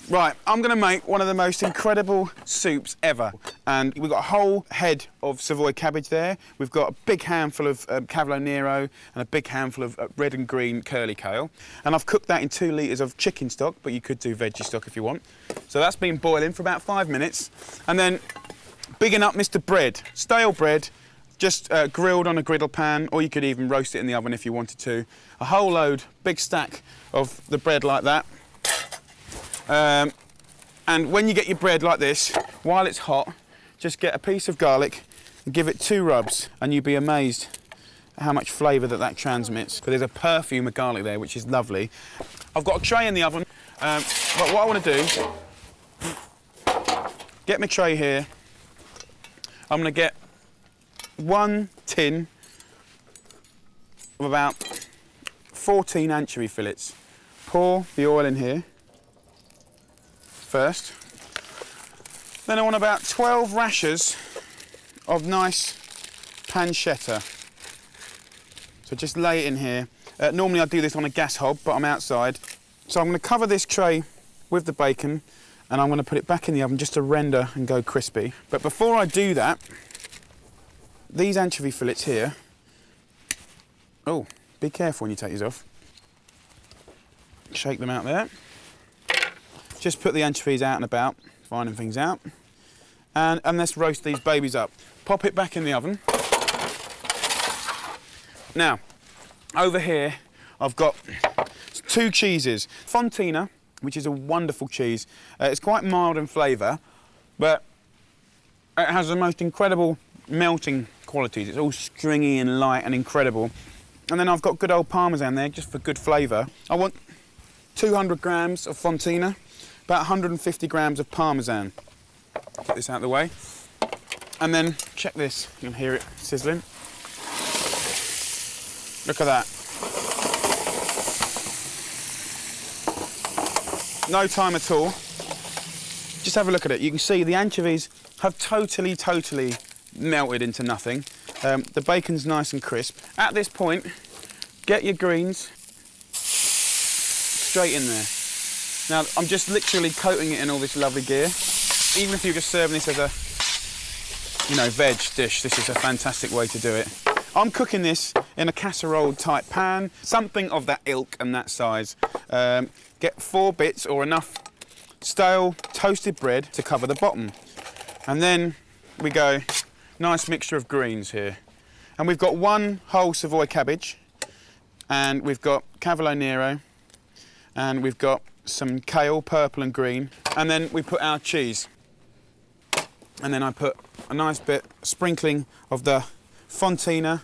Right, I'm going to make one of the most incredible soups ever. And we've got a whole head of Savoy cabbage there. We've got a big handful of cavolo nero and a big handful of red and green curly kale. And I've cooked that in 2 litres of chicken stock, but you could do veggie stock if you want. So that's been boiling for about 5 minutes. And then bigging up Mr. Bread, stale bread, just grilled on a griddle pan, or you could even roast it in the oven if you wanted to. A whole load, big stack of the bread like that. And when you get your bread like this, while it's hot, just get a piece of garlic and give it 2 rubs, and you'd be amazed at how much flavour that transmits. But there's a perfume of garlic there, which is lovely. I've got a tray in the oven, but what I want to do, get my tray here. I'm going to get 1 tin of about 14 anchovy fillets. Pour the oil in here first. Then I want about 12 rashers of nice pancetta. So just lay it in here. Normally I do this on a gas hob, but I'm outside. So I'm going to cover this tray with the bacon, and I'm going to put it back in the oven just to render and go crispy. But before I do that, these anchovy fillets here, oh, be careful when you take these off. Shake them out there. Just put the anchovies out and about, finding things out. And let's roast these babies up. Pop it back in the oven. Now, over here, I've got 2 cheeses. Fontina, which is a wonderful cheese. It's quite mild in flavour, but it has the most incredible melting qualities. It's all stringy and light and incredible. And then I've got good old Parmesan there, just for good flavour. I want 200 grams of Fontina, about 150 grams of Parmesan. Get this out of the way. And then, check this, you can hear it sizzling. Look at that. No time at all. Just have a look at it. You can see the anchovies have totally melted into nothing. The bacon's nice and crisp. At this point, get your greens straight in there. Now, I'm just literally coating it in all this lovely gear. Even if you're just serving this as a, veg dish, this is a fantastic way to do it. I'm cooking this in a casserole type pan, something of that ilk and that size. Get 4 bits or enough stale toasted bread to cover the bottom. And then we go, nice mixture of greens here. And we've got 1 whole Savoy cabbage, and we've got cavolo nero, and we've got some kale, purple and green, and then we put our cheese. And then I put a nice sprinkling of the Fontina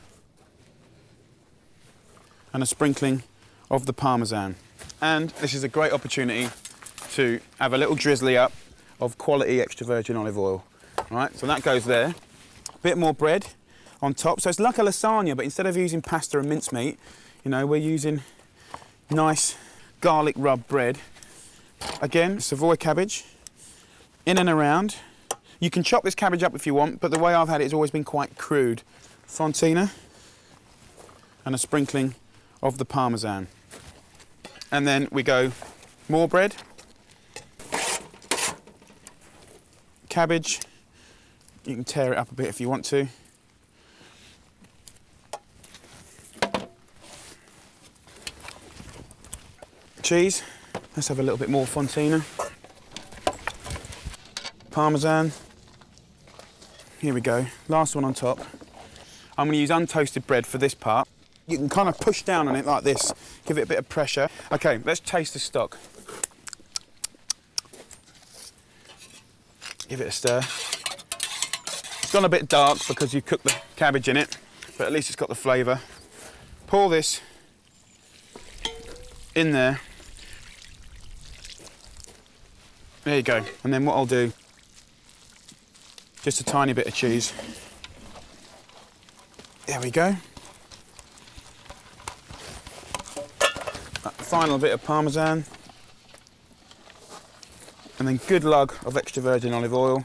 and a sprinkling of the Parmesan. And this is a great opportunity to have a little drizzly up of quality extra virgin olive oil. All right, so that goes there. A bit more bread on top. So it's like a lasagna, but instead of using pasta and mincemeat, we're using nice garlic rub bread. Again, Savoy cabbage, in and around. You can chop this cabbage up if you want, but the way I've had it has always been quite crude. Fontina and a sprinkling of the Parmesan. And then we go more bread, cabbage. You can tear it up a bit if you want to. Cheese. Let's have a little bit more Fontina. Parmesan. Here we go. Last one on top. I'm going to use untoasted bread for this part. You can kind of push down on it like this, give it a bit of pressure. Okay, let's taste the stock. Give it a stir. It's gone a bit dark because you cooked the cabbage in it, but at least it's got the flavour. Pour this in there. There you go. And then what I'll do, just a tiny bit of cheese. There we go. That final bit of Parmesan. And then good lug of extra virgin olive oil.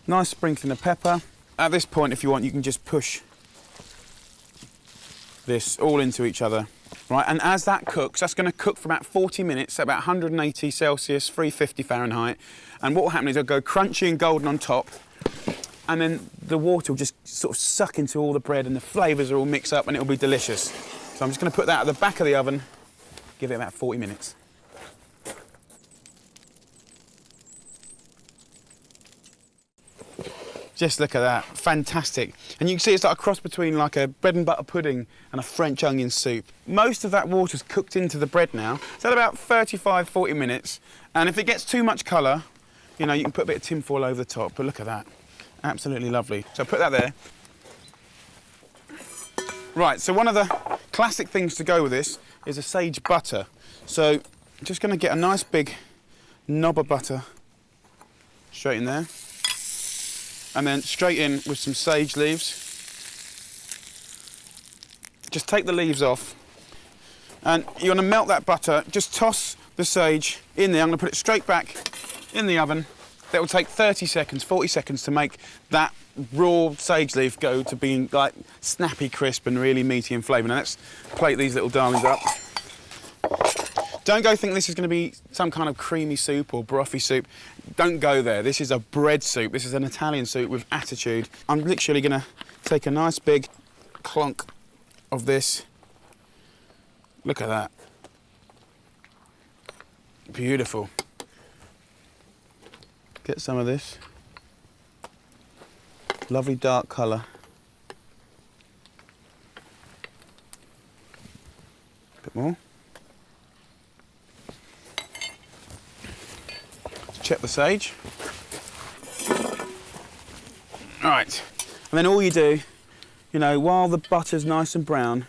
Nice sprinkling of pepper. At this point, if you want, you can just push this all into each other. Right, and as that cooks, that's going to cook for about 40 minutes at about 180 Celsius, 350 Fahrenheit. And what will happen is it'll go crunchy and golden on top, and then the water will just sort of suck into all the bread and the flavours are all mixed up and it'll be delicious. So I'm just going to put that at the back of the oven, give it about 40 minutes. Just look at that, fantastic. And you can see it's like a cross between like a bread and butter pudding and a French onion soup. Most of that water's cooked into the bread now. It's at about 35, 40 minutes. And if it gets too much colour, you know, you can put a bit of tin foil over the top, but look at that. Absolutely lovely. So put that there. Right, so one of the classic things to go with this is a sage butter. So I'm just going to get a nice big knob of butter straight in there. And then straight in with some sage leaves. Just take the leaves off. And you want to melt that butter. Just toss the sage in there. I'm going to put it straight back in the oven. That will take 30 seconds, 40 seconds to make that raw sage leaf go to being like snappy crisp and really meaty in flavour. Now let's plate these little darlings up. Don't go think this is going to be some kind of creamy soup or brothy soup. Don't go there. This is a bread soup. This is an Italian soup with attitude. I'm literally going to take a nice big clunk of this. Look at that. Beautiful. Get some of this. Lovely dark colour. Bit more. Check the sage. Right, and then all you do, you know, while the butter's nice and brown,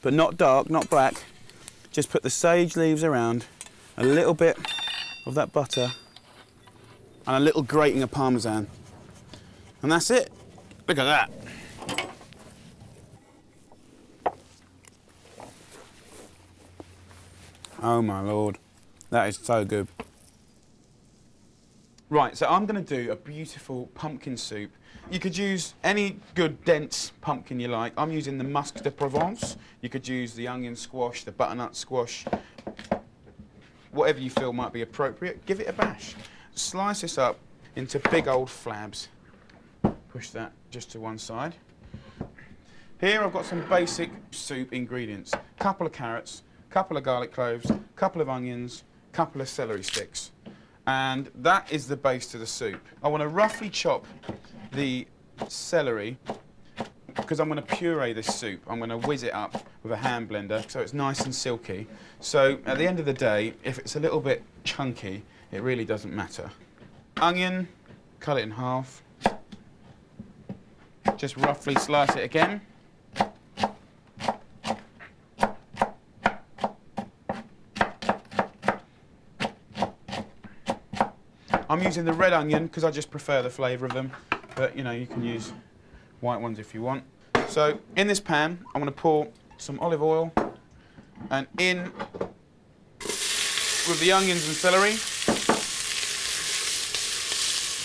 but not dark, not black, just put the sage leaves around, a little bit of that butter, and a little grating of Parmesan. And that's it. Look at that. Oh my Lord, that is so good. Right, so I'm going to do a beautiful pumpkin soup. You could use any good dense pumpkin you like. I'm using the Musc de Provence. You could use the onion squash, the butternut squash, whatever you feel might be appropriate. Give it a bash. Slice this up into big old flabs. Push that just to one side. Here I've got some basic soup ingredients. Couple of carrots, couple of garlic cloves, couple of onions, couple of celery sticks. And that is the base to the soup. I want to roughly chop the celery because I'm going to puree this soup. I'm going to whiz it up with a hand blender so it's nice and silky. So at the end of the day, if it's a little bit chunky, it really doesn't matter. Onion, cut it in half. Just roughly slice it again. I'm using the red onion because I just prefer the flavour of them, but you know, you can use white ones if you want. So in this pan, I'm going to pour some olive oil and in with the onions and celery.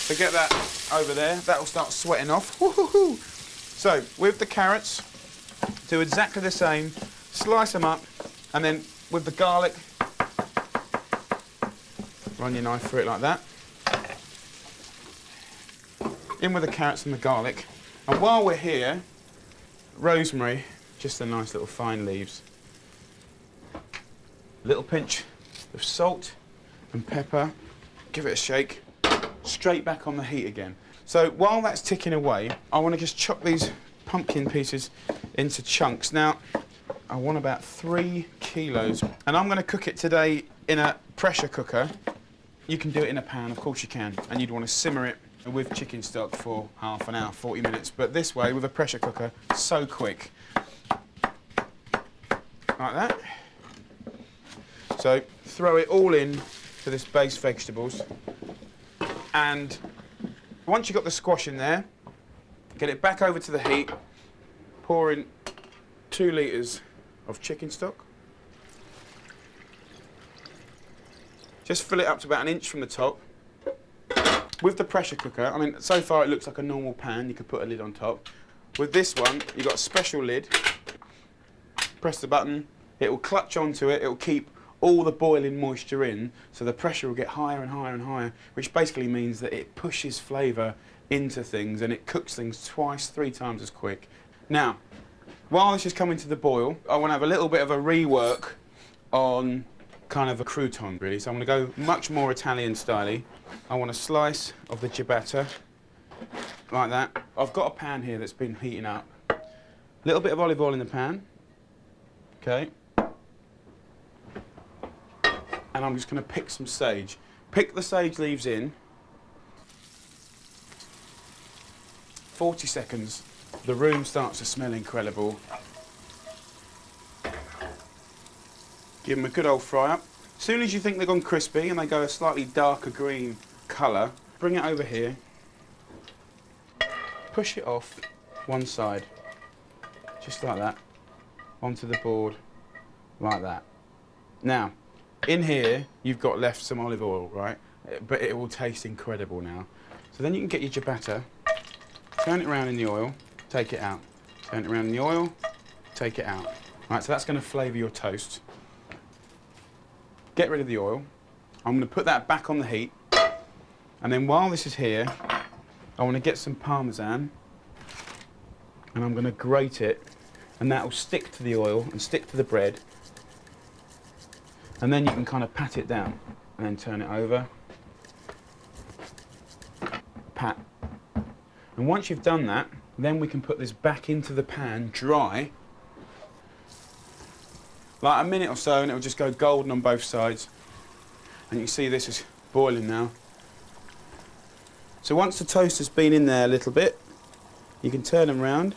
Forget that over there, that will start sweating off. Woo-hoo-hoo. So with the carrots, do exactly the same, slice them up, and then with the garlic, run your knife through it like that. In with the carrots and the garlic. And while we're here, rosemary, just the nice little fine leaves. A little pinch of salt and pepper. Give it a shake. Straight back on the heat again. So while that's ticking away, I want to just chop these pumpkin pieces into chunks. Now, I want about 3 kilos. And I'm going to cook it today in a pressure cooker. You can do it in a pan, of course you can. And you'd want to simmer it with chicken stock for half an hour, 40 minutes. But this way, with a pressure cooker, so quick. Like that. So throw it all in to this base vegetables. And once you've got the squash in there, get it back over to the heat, pour in 2 litres of chicken stock. Just fill it up to about 1 inch from the top. With the pressure cooker, I mean, so far it looks like a normal pan, you could put a lid on top. With this one, you've got a special lid. Press the button, it will clutch onto it, it will keep all the boiling moisture in, so the pressure will get higher and higher and higher, which basically means that it pushes flavour into things and it cooks things twice, 3 times as quick. Now, while this is coming to the boil, I want to have a little bit of a rework on kind of a crouton, really. So I'm going to go much more Italian style-y. I want a slice of the ciabatta, like that. I've got a pan here that's been heating up. A little bit of olive oil in the pan, okay. And I'm just going to pick some sage. Pick the sage leaves in. 40 seconds. The room starts to smell incredible. Give them a good old fry up. As soon as you think they've gone crispy and they go a slightly darker green colour, bring it over here. Push it off one side, just like that, onto the board, like that. Now, in here, you've got left some olive oil, right? But it will taste incredible now. So then you can get your ciabatta, turn it around in the oil, take it out. Turn it around in the oil, take it out. Right, so that's going to flavour your toast. Get rid of the oil. I'm going to put that back on the heat. And then while this is here, I want to get some Parmesan. And I'm going to grate it. And that will stick to the oil and stick to the bread. And then you can kind of pat it down. And then turn it over. Pat. And once you've done that, then we can put this back into the pan dry. Like a minute or so, and it will just go golden on both sides. And you can see this is boiling now. So once the toast has been in there a little bit, you can turn them round.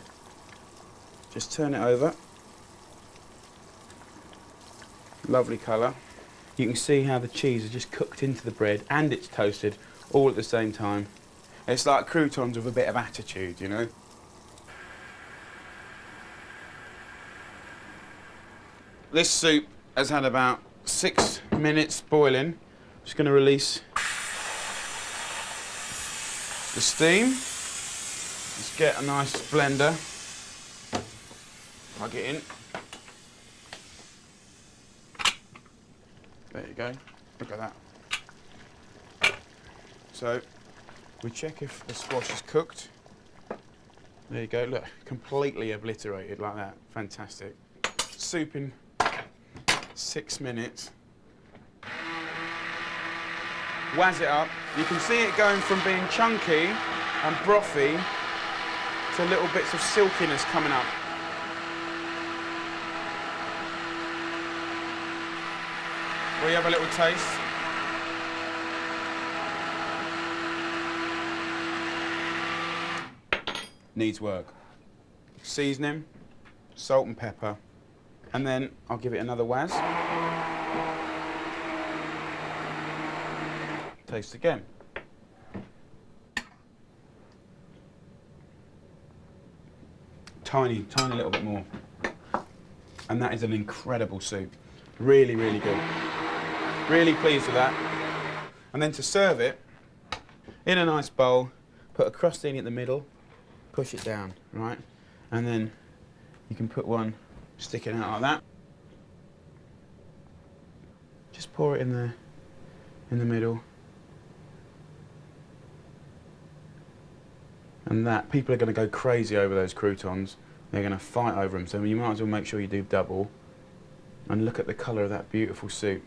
Just turn it over. Lovely colour. You can see how the cheese is just cooked into the bread and it's toasted all at the same time. It's like croutons with a bit of attitude, you know. This soup has had about 6 minutes boiling. Just going to release the steam. Let's get a nice blender. Plug it in. There you go. Look at that. So we check if the squash is cooked. There you go. Look, completely obliterated like that. Fantastic. Soup in 6 minutes. Waz it up. You can see it going from being chunky and brothy to little bits of silkiness coming up. Will you have a little taste? Needs work. Seasoning, salt and pepper. And then I'll give it another waz. Taste again. Tiny little bit more. And that is an incredible soup. Really, really good. Really pleased with that. And then to serve it, in a nice bowl, put a crostini in the middle, push it down, right? And then you can put one sticking out like that. Just pour it in there, in the middle. And that, people are going to go crazy over those croutons. They're going to fight over them, so you might as well make sure you do double. And look at the colour of that beautiful soup.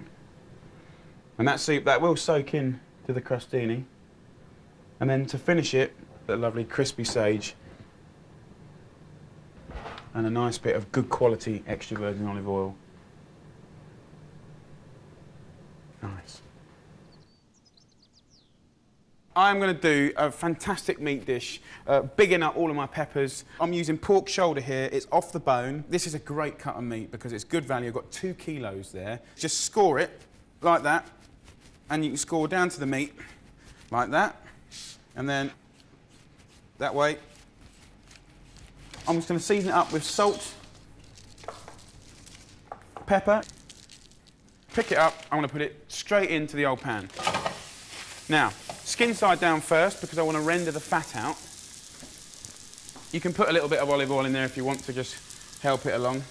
And that soup, that will soak in to the crostini. And then to finish it, the lovely crispy sage and a nice bit of good quality extra virgin olive oil. Nice. I'm going to do a fantastic meat dish, bigging up all of my peppers. I'm using pork shoulder here, it's off the bone. This is a great cut of meat because it's good value. I've got 2 kilos there. Just score it like that, and you can score down to the meat like that, and then that way. I'm just going to season it up with salt, pepper. Pick it up, I'm going to put it straight into the old pan. Now, skin side down first because I want to render the fat out. You can put a little bit of olive oil in there if you want to just help it along.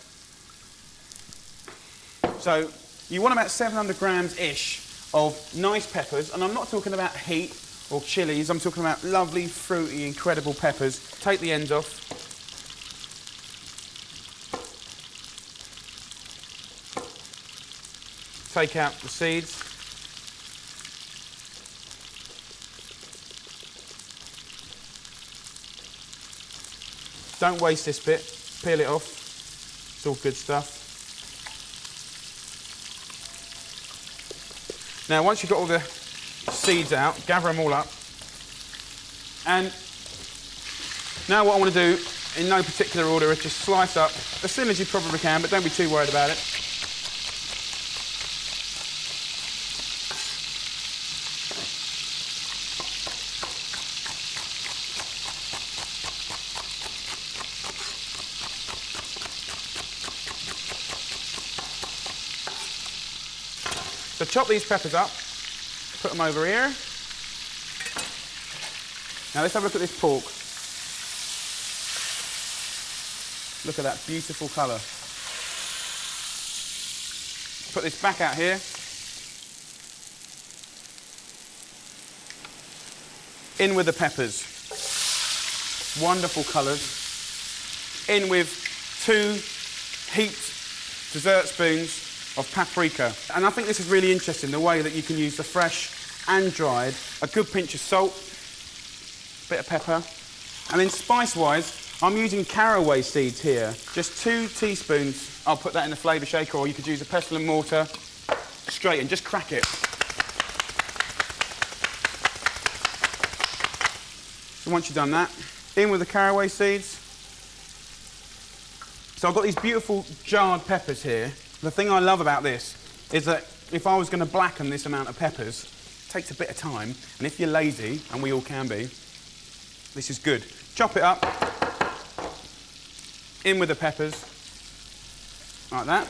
So you want about 700 grams-ish of nice peppers, and I'm not talking about heat or chilies, I'm talking about lovely, fruity, incredible peppers. Take the ends off. Take out the seeds. Don't waste this bit, peel it off. It's all good stuff. Now, once you've got all the seeds out, gather them all up. And now what I want to do, in no particular order, is just slice up as soon as you probably can, but don't be too worried about it. So chop these peppers up, put them over here. Now let's have a look at this pork. Look at that beautiful colour. Put this back out here. In with the peppers. Wonderful colours. In with 2 heaped dessert spoons of paprika. And I think this is really interesting, the way that you can use the fresh and dried, a good pinch of salt, bit of pepper, and then spice-wise, I'm using caraway seeds here, just 2 teaspoons. I'll put that in the flavour shaker, or you could use a pestle and mortar, straight in, just crack it. So once you've done that, in with the caraway seeds. So I've got these beautiful jarred peppers here. The thing I love about this is that if I was going to blacken this amount of peppers, it takes a bit of time, and if you're lazy, and we all can be, this is good. Chop it up, in with the peppers, like that.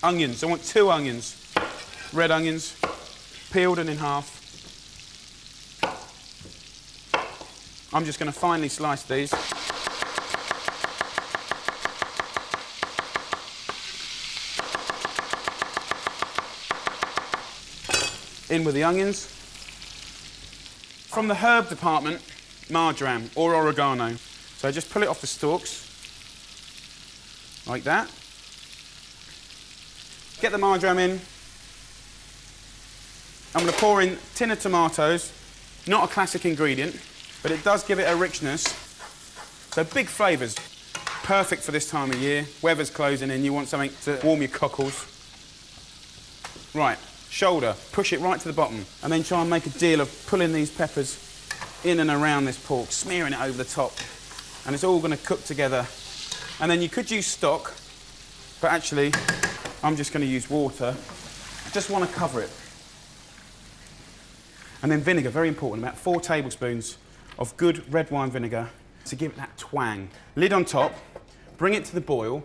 Onions, I want 2 onions, red onions, peeled and in half. I'm just going to finely slice these. In with the onions. From the herb department, marjoram or oregano. So just pull it off the stalks, like that. Get the marjoram in. I'm going to pour in a tin of tomatoes. Not a classic ingredient, but it does give it a richness. So big flavours. Perfect for this time of year. Weather's closing in, you want something to warm your cockles. Right. Shoulder, push it right to the bottom, and then try and make a deal of pulling these peppers in and around this pork, smearing it over the top, and it's all going to cook together. And then you could use stock, but actually I'm just going to use water. I just want to cover it. And then vinegar, very important, about 4 tablespoons of good red wine vinegar to give it that twang. Lid on top, bring it to the boil,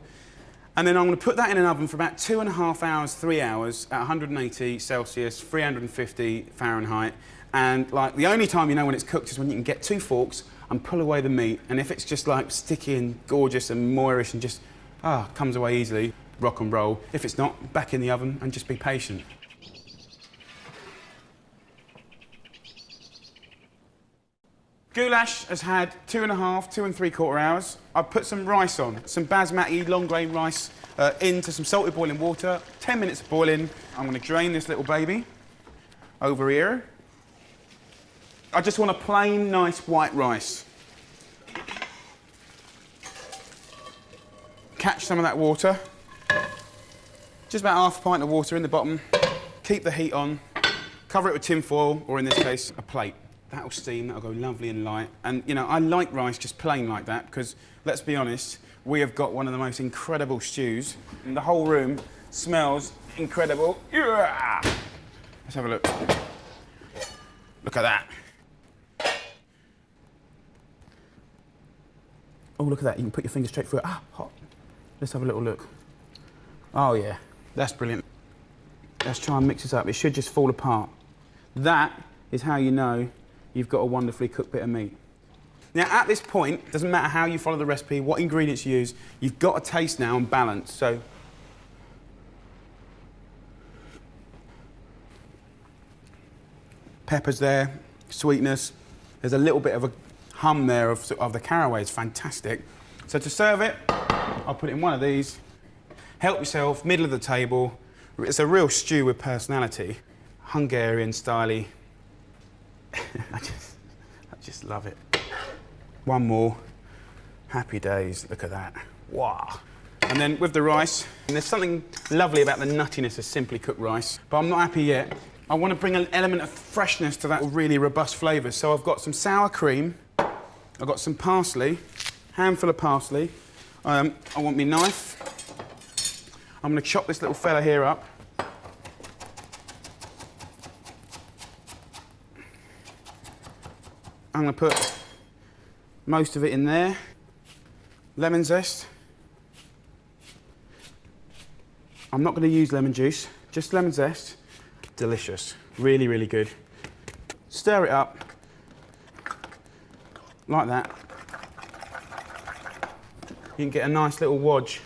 and then I'm going to put that in an oven for about 2.5 hours, 3 hours at 180 Celsius, 350 Fahrenheit. And like the only time you know when it's cooked is when you can get 2 forks and pull away the meat. And if it's just like sticky and gorgeous and moirish and just comes away easily, rock and roll. If it's not, back in the oven and just be patient. Goulash has had 2.5, 2 3/4 hours. I've put some rice on, some basmati long grain rice into some salted boiling water. 10 minutes of boiling. I'm going to drain this little baby over here. I just want a plain, nice white rice. Catch some of that water. Just about half a pint of water in the bottom. Keep the heat on. Cover it with tin foil, or in this case, a plate. That'll steam, that'll go lovely and light. And, you know, I like rice just plain like that because, let's be honest, we have got one of the most incredible stews. And the whole room smells incredible. Yeah! Let's have a look. Look at that. Oh, look at that. You can put your finger straight through it. Ah, hot. Let's have a little look. Oh, yeah. That's brilliant. Let's try and mix this up. It should just fall apart. That is how you know you've got a wonderfully cooked bit of meat. Now, at this point, it doesn't matter how you follow the recipe, what ingredients you use, you've got a taste now and balance. So, Peppers there, sweetness. There's a little bit of a hum there of the caraway. It's fantastic. So to serve it, I'll put it in one of these. Help yourself, middle of the table. It's a real stew with personality. Hungarian style-y. I just love it. One more. Happy days, look at that. Wow. And then with the rice, and there's something lovely about the nuttiness of simply cooked rice, but I'm not happy yet. I want to bring an element of freshness to that really robust flavours. So I've got some sour cream, I've got some parsley, handful of parsley. I want my knife. I'm going to chop this little fella here up. I'm going to put most of it in there. Lemon zest. I'm not going to use lemon juice, just lemon zest. Delicious, really, really good. Stir it up, like that. You can get a nice little wodge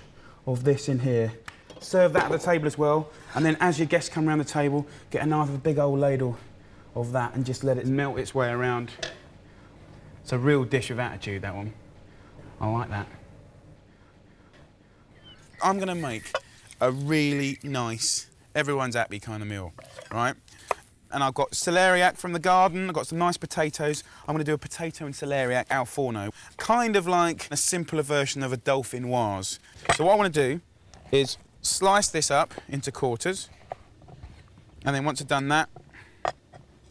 of this in here. Serve that at the table as well, and then as your guests come around the table, get another big old ladle of that and just let it melt its way around. It's a real dish of attitude, that one. I like that. I'm going to make a really nice, everyone's happy kind of meal, right? And I've got celeriac from the garden, I've got some nice potatoes. I'm going to do a potato and celeriac al forno, kind of like a simpler version of a dauphinoise. So what I want to do is slice this up into quarters, and then once I've done that,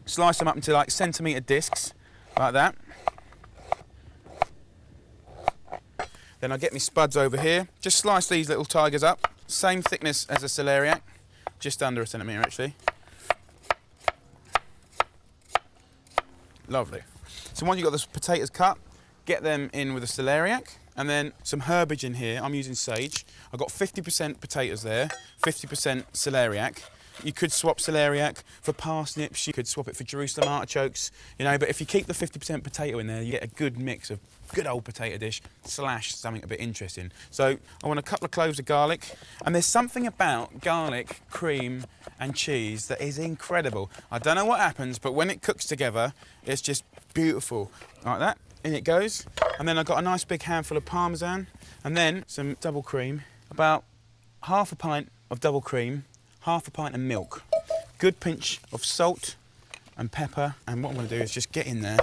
slice them up into like centimetre discs, like that. Then I'll get my spuds over here, just slice these little tigers up, same thickness as a celeriac, just under a centimetre actually. Lovely. So once you've got the potatoes cut, get them in with the celeriac, and then some herbage in here. I'm using sage. I've got 50% potatoes there, 50% celeriac. You could swap celeriac for parsnips, you could swap it for Jerusalem artichokes, you know, but if you keep the 50% potato in there, you get a good mix of good old potato dish / something a bit interesting. So I want a couple of cloves of garlic, and there's something about garlic, cream and cheese that is incredible. I don't know what happens, but when it cooks together, it's just beautiful. Like that, in it goes. And then I've got a nice big handful of Parmesan, and then some double cream, about half a pint of double cream, half a pint of milk, good pinch of salt and pepper, and what I'm going to do is just get in there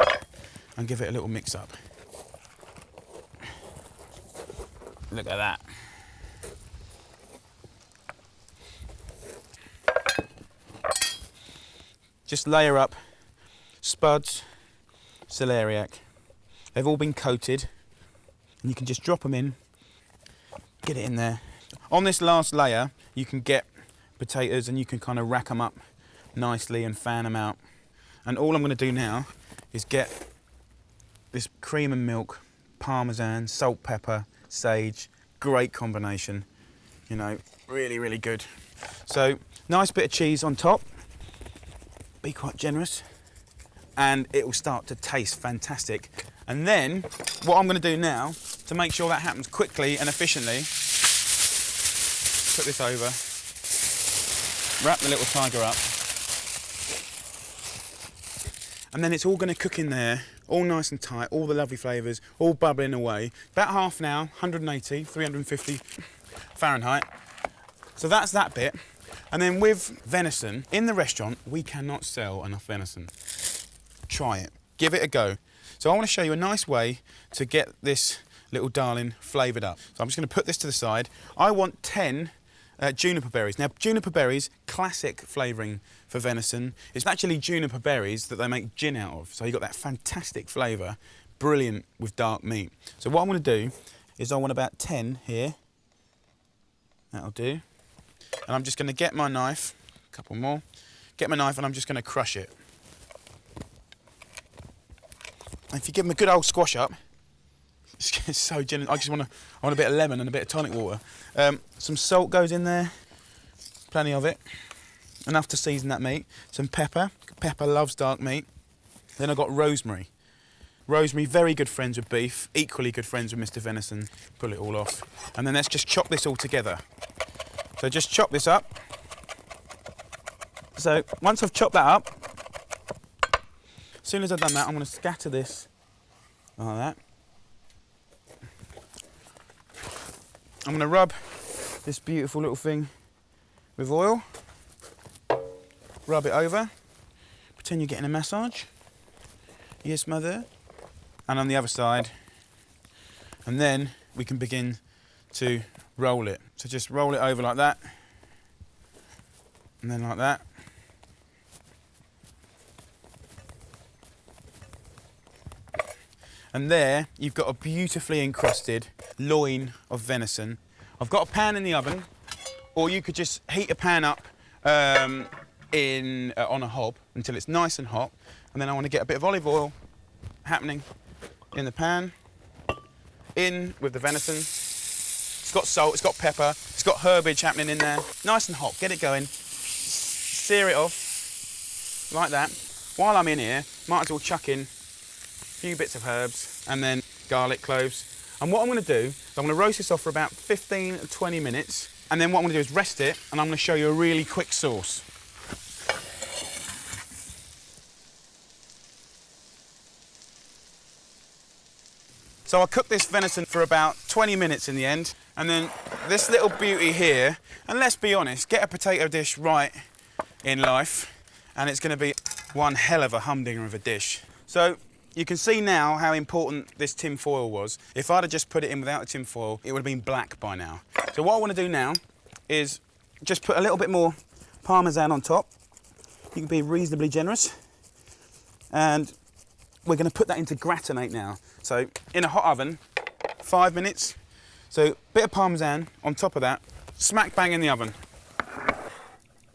and give it a little mix up. Look at that. Just layer up spuds, celeriac. They've all been coated, and you can just drop them in, get it in there. On this last layer, you can get potatoes and you can kind of rack them up nicely and fan them out. And all I'm going to do now is get this cream and milk, Parmesan, salt, pepper, sage, great combination, you know, really, really good. So, nice bit of cheese on top, be quite generous, and it will start to taste fantastic. And then, what I'm going to do now, to make sure that happens quickly and efficiently, put this over, wrap the little tiger up, and then it's all going to cook in there, all nice and tight, all the lovely flavours, all bubbling away. About half an hour, 180, 350 Fahrenheit. So that's that bit. And then with venison, in the restaurant, we cannot sell enough venison. Try it, give it a go. So I want to show you a nice way to get this little darling flavoured up. So I'm just going to put this to the side. I want 10 juniper berries. Now, juniper berries, classic flavouring for venison. It's actually juniper berries that they make gin out of. So you've got that fantastic flavour, brilliant with dark meat. So what I'm going to do is I want about 10 here. That'll do. And I'm just going to get my knife, a couple more, get my knife and I'm just going to crush it. And if you give them a good old squash up, it's so generous. I want a bit of lemon and a bit of tonic water. Some salt goes in there, plenty of it, enough to season that meat. Some pepper, pepper loves dark meat. Then I've got rosemary. Rosemary, very good friends with beef, equally good friends with Mr. Venison. Pull it all off. And then let's just chop this all together. So just chop this up. So once I've chopped that up, As soon as I've done that, I'm going to scatter this like that. I'm going to rub this beautiful little thing with oil. Rub it over. Pretend you're getting a massage. Yes, mother. And on the other side. And then we can begin to roll it. So just roll it over like that. And then like that. And there you've got a beautifully encrusted loin of venison. I've got a pan in the oven, or you could just heat a pan up on a hob until it's nice and hot. And then I want to get a bit of olive oil happening in the pan, in with the venison. It's got salt, it's got pepper, it's got herbage happening in there. Nice and hot, get it going. Sear it off, like that. While I'm in here, might as well chuck in a few bits of herbs and then garlic cloves. And what I'm going to do is I'm going to roast this off for about 15 to 20 minutes. And then what I'm going to do is rest it, and I'm going to show you a really quick sauce. So I cooked this venison for about 20 minutes in the end, and then this little beauty here, and let's be honest, get a potato dish right in life, and it's going to be one hell of a humdinger of a dish. So you can see now how important this tin foil was. If I'd have just put it in without the tin foil, it would have been black by now. So what I want to do now is just put a little bit more Parmesan on top. You can be reasonably generous. And we're going to put that into gratinate now. So in a hot oven, 5 minutes. So a bit of Parmesan on top of that, smack bang in the oven.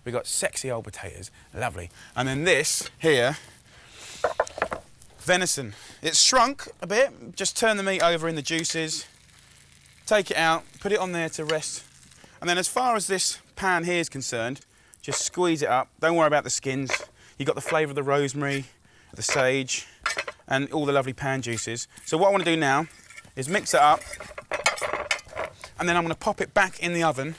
We've got sexy old potatoes, lovely. And then this here, venison. It's shrunk a bit, just turn the meat over in the juices, take it out, put it on there to rest. And then as far as this pan here is concerned, just squeeze it up. Don't worry about the skins. You've got the flavour of the rosemary, the sage, and all the lovely pan juices. So what I want to do now is mix it up, and then I'm going to pop it back in the oven.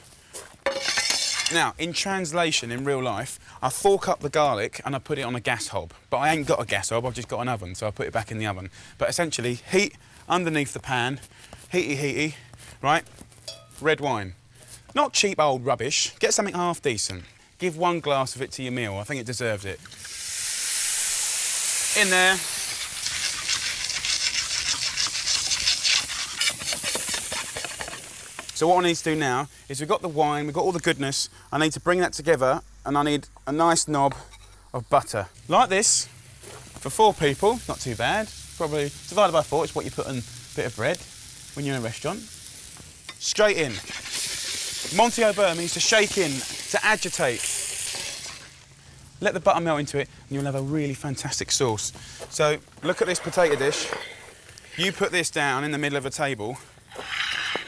Now, in translation, in real life, I fork up the garlic and I put it on a gas hob. But I ain't got a gas hob, I've just got an oven, so I put it back in the oven. But essentially, heat underneath the pan, heaty, right? Red wine. Not cheap old rubbish, get something half decent. Give 1 glass of it to your meal, I think it deserves it. In there. So what I need to do now is we've got the wine, we've got all the goodness. I need to bring that together, and I need a nice knob of butter. Like this, for 4 people, not too bad. Probably divided by 4, it's what you put on a bit of bread when you're in a restaurant. Straight in. Monty O'Byrne means to shake in, to agitate. Let the butter melt into it, and you'll have a really fantastic sauce. So look at this potato dish. You put this down in the middle of a table,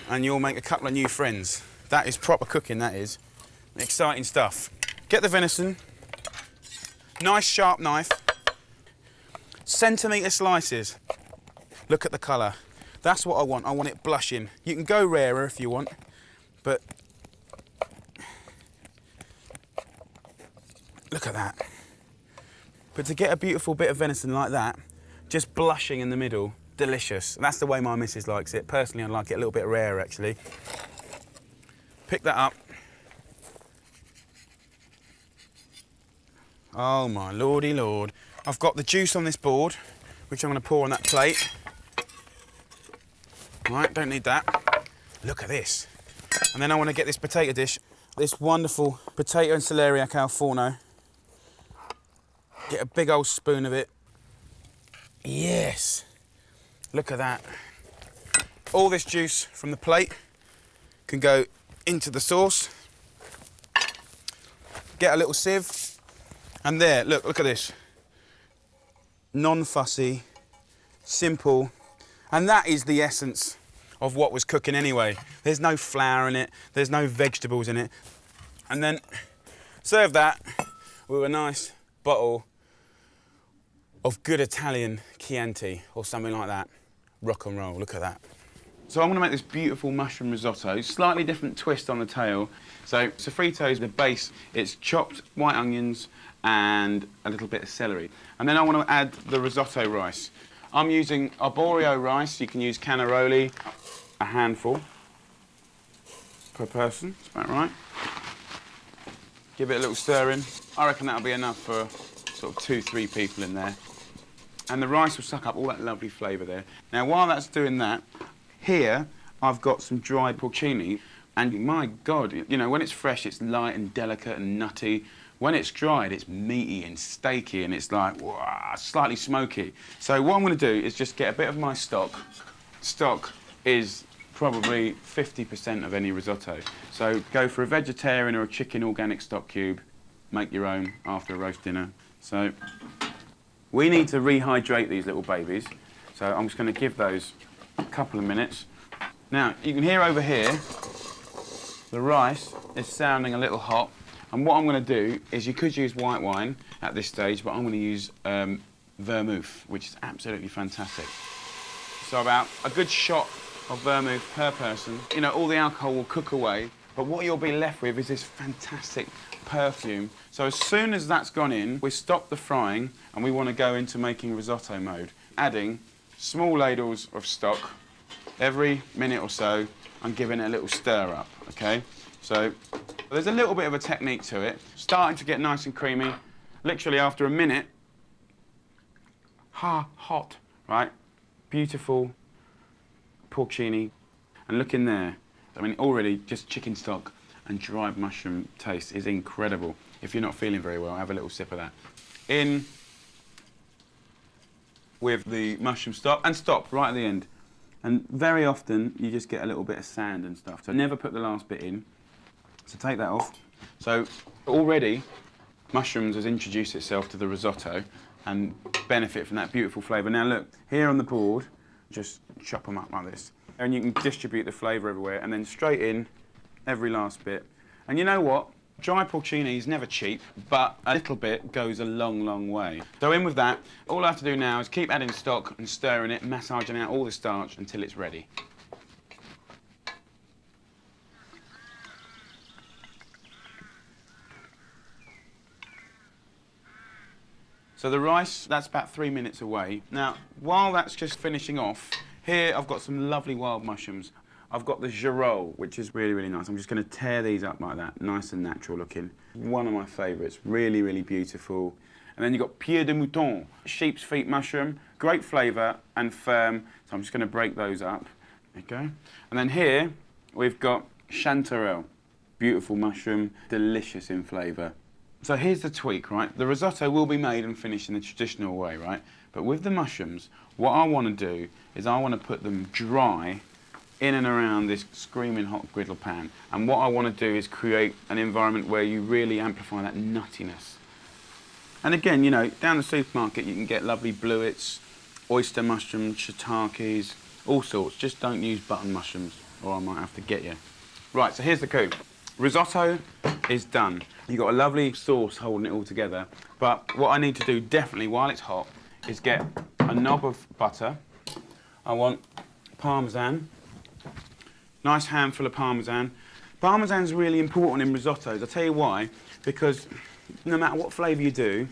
and you'll make a couple of new friends. That is proper cooking, that is. Exciting stuff. Get the venison, nice sharp knife, centimetre slices. Look at the colour. That's what I want it blushing. You can go rarer if you want, but look at that. But to get a beautiful bit of venison like that, just blushing in the middle, delicious. That's the way my missus likes it. Personally, I like it a little bit rare, actually. Pick that up. Oh, my lordy lord. I've got the juice on this board, which I'm going to pour on that plate. Right, don't need that. Look at this. And then I want to get this potato dish, this wonderful potato and celeriac al forno. Get a big old spoon of it. Yes. Look at that. All this juice from the plate can go into the sauce. Get a little sieve. And there, look at this. Non-fussy, simple. And that is the essence of what was cooking anyway. There's no flour in it. There's no vegetables in it. And then serve that with a nice bottle of good Italian Chianti or something like that. Rock and roll, look at that. So I'm going to make this beautiful mushroom risotto, slightly different twist on the tail. So sofrito is the base. It's chopped white onions and a little bit of celery. And then I want to add the risotto rice. I'm using arborio rice. You can use cannaroli, a handful per person. That's about right. Give it a little stir in. I reckon that'll be enough for sort of 2-3 people in there. And the rice will suck up all that lovely flavour there. Now, while that's doing that, here I've got some dried porcini. And my God, you know, when it's fresh, it's light and delicate and nutty. When it's dried, it's meaty and steaky, and it's like, wow, slightly smoky. So what I'm going to do is just get a bit of my stock. Stock is probably 50% of any risotto. So go for a vegetarian or a chicken organic stock cube. Make your own after a roast dinner. So we need to rehydrate these little babies. So I'm just going to give those a couple of minutes. Now, you can hear over here, the rice is sounding a little hot. And what I'm going to do is, you could use white wine at this stage, but I'm going to use vermouth, which is absolutely fantastic. So about a good shot of vermouth per person. You know, all the alcohol will cook away, but what you'll be left with is this fantastic perfume. So as soon as that's gone in, we stop the frying and we want to go into making risotto mode. Adding small ladles of stock every minute or so and giving it a little stir up, okay? So there's a little bit of a technique to it. Starting to get nice and creamy. Literally after a minute, hot, right? Beautiful porcini. And look in there. I mean, already just chicken stock and dried mushroom taste is incredible. If you're not feeling very well, have a little sip of that. In with the mushroom stock and stop right at the end. And very often you just get a little bit of sand and stuff. So never put the last bit in. So take that off. So already mushrooms has introduced itself to the risotto and benefit from that beautiful flavour. Now look, here on the board, just chop them up like this. And you can distribute the flavour everywhere and then straight in every last bit. And you know what? Dry porcini is never cheap, but a little bit goes a long, long way. So in with that, all I have to do now is keep adding stock and stirring it, massaging out all the starch until it's ready. So the rice, that's about 3 minutes away. Now, while that's just finishing off, here I've got some lovely wild mushrooms. I've got the girole, which is really, really nice. I'm just going to tear these up like that, nice and natural looking. One of my favourites, really, really beautiful. And then you've got pied de mouton, sheep's feet mushroom, great flavour and firm. So I'm just going to break those up. Okay. And then here we've got chanterelle, beautiful mushroom, delicious in flavour. So here's the tweak, right? The risotto will be made and finished in the traditional way, right? But with the mushrooms, what I want to do is I want to put them dry in and around this screaming hot griddle pan. And what I want to do is create an environment where you really amplify that nuttiness. And again, you know, down the supermarket you can get lovely bluets, oyster mushrooms, shiitakes, all sorts. Just don't use button mushrooms or I might have to get you. Right, so here's the coup. Risotto is done. You've got a lovely sauce holding it all together. But what I need to do definitely while it's hot is get a knob of butter. I want parmesan. Nice handful of parmesan. Parmesan's really important in risottos. I'll tell you why. Because no matter what flavour you do,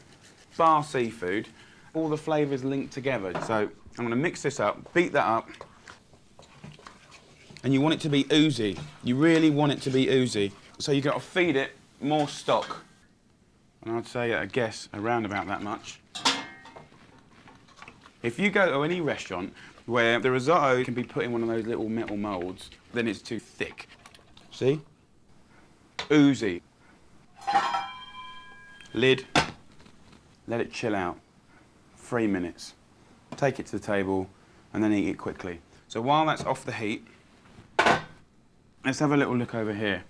bar seafood, all the flavours link together. So I'm going to mix this up, beat that up. And you want it to be oozy. You really want it to be oozy. So you've got to feed it more stock. And I'd say, I guess, around about that much. If you go to any restaurant where the risotto can be put in one of those little metal moulds, then it's too thick. See? Oozy. Lid. Let it chill out. 3 minutes. Take it to the table and then eat it quickly. So while that's off the heat, let's have a little look over here.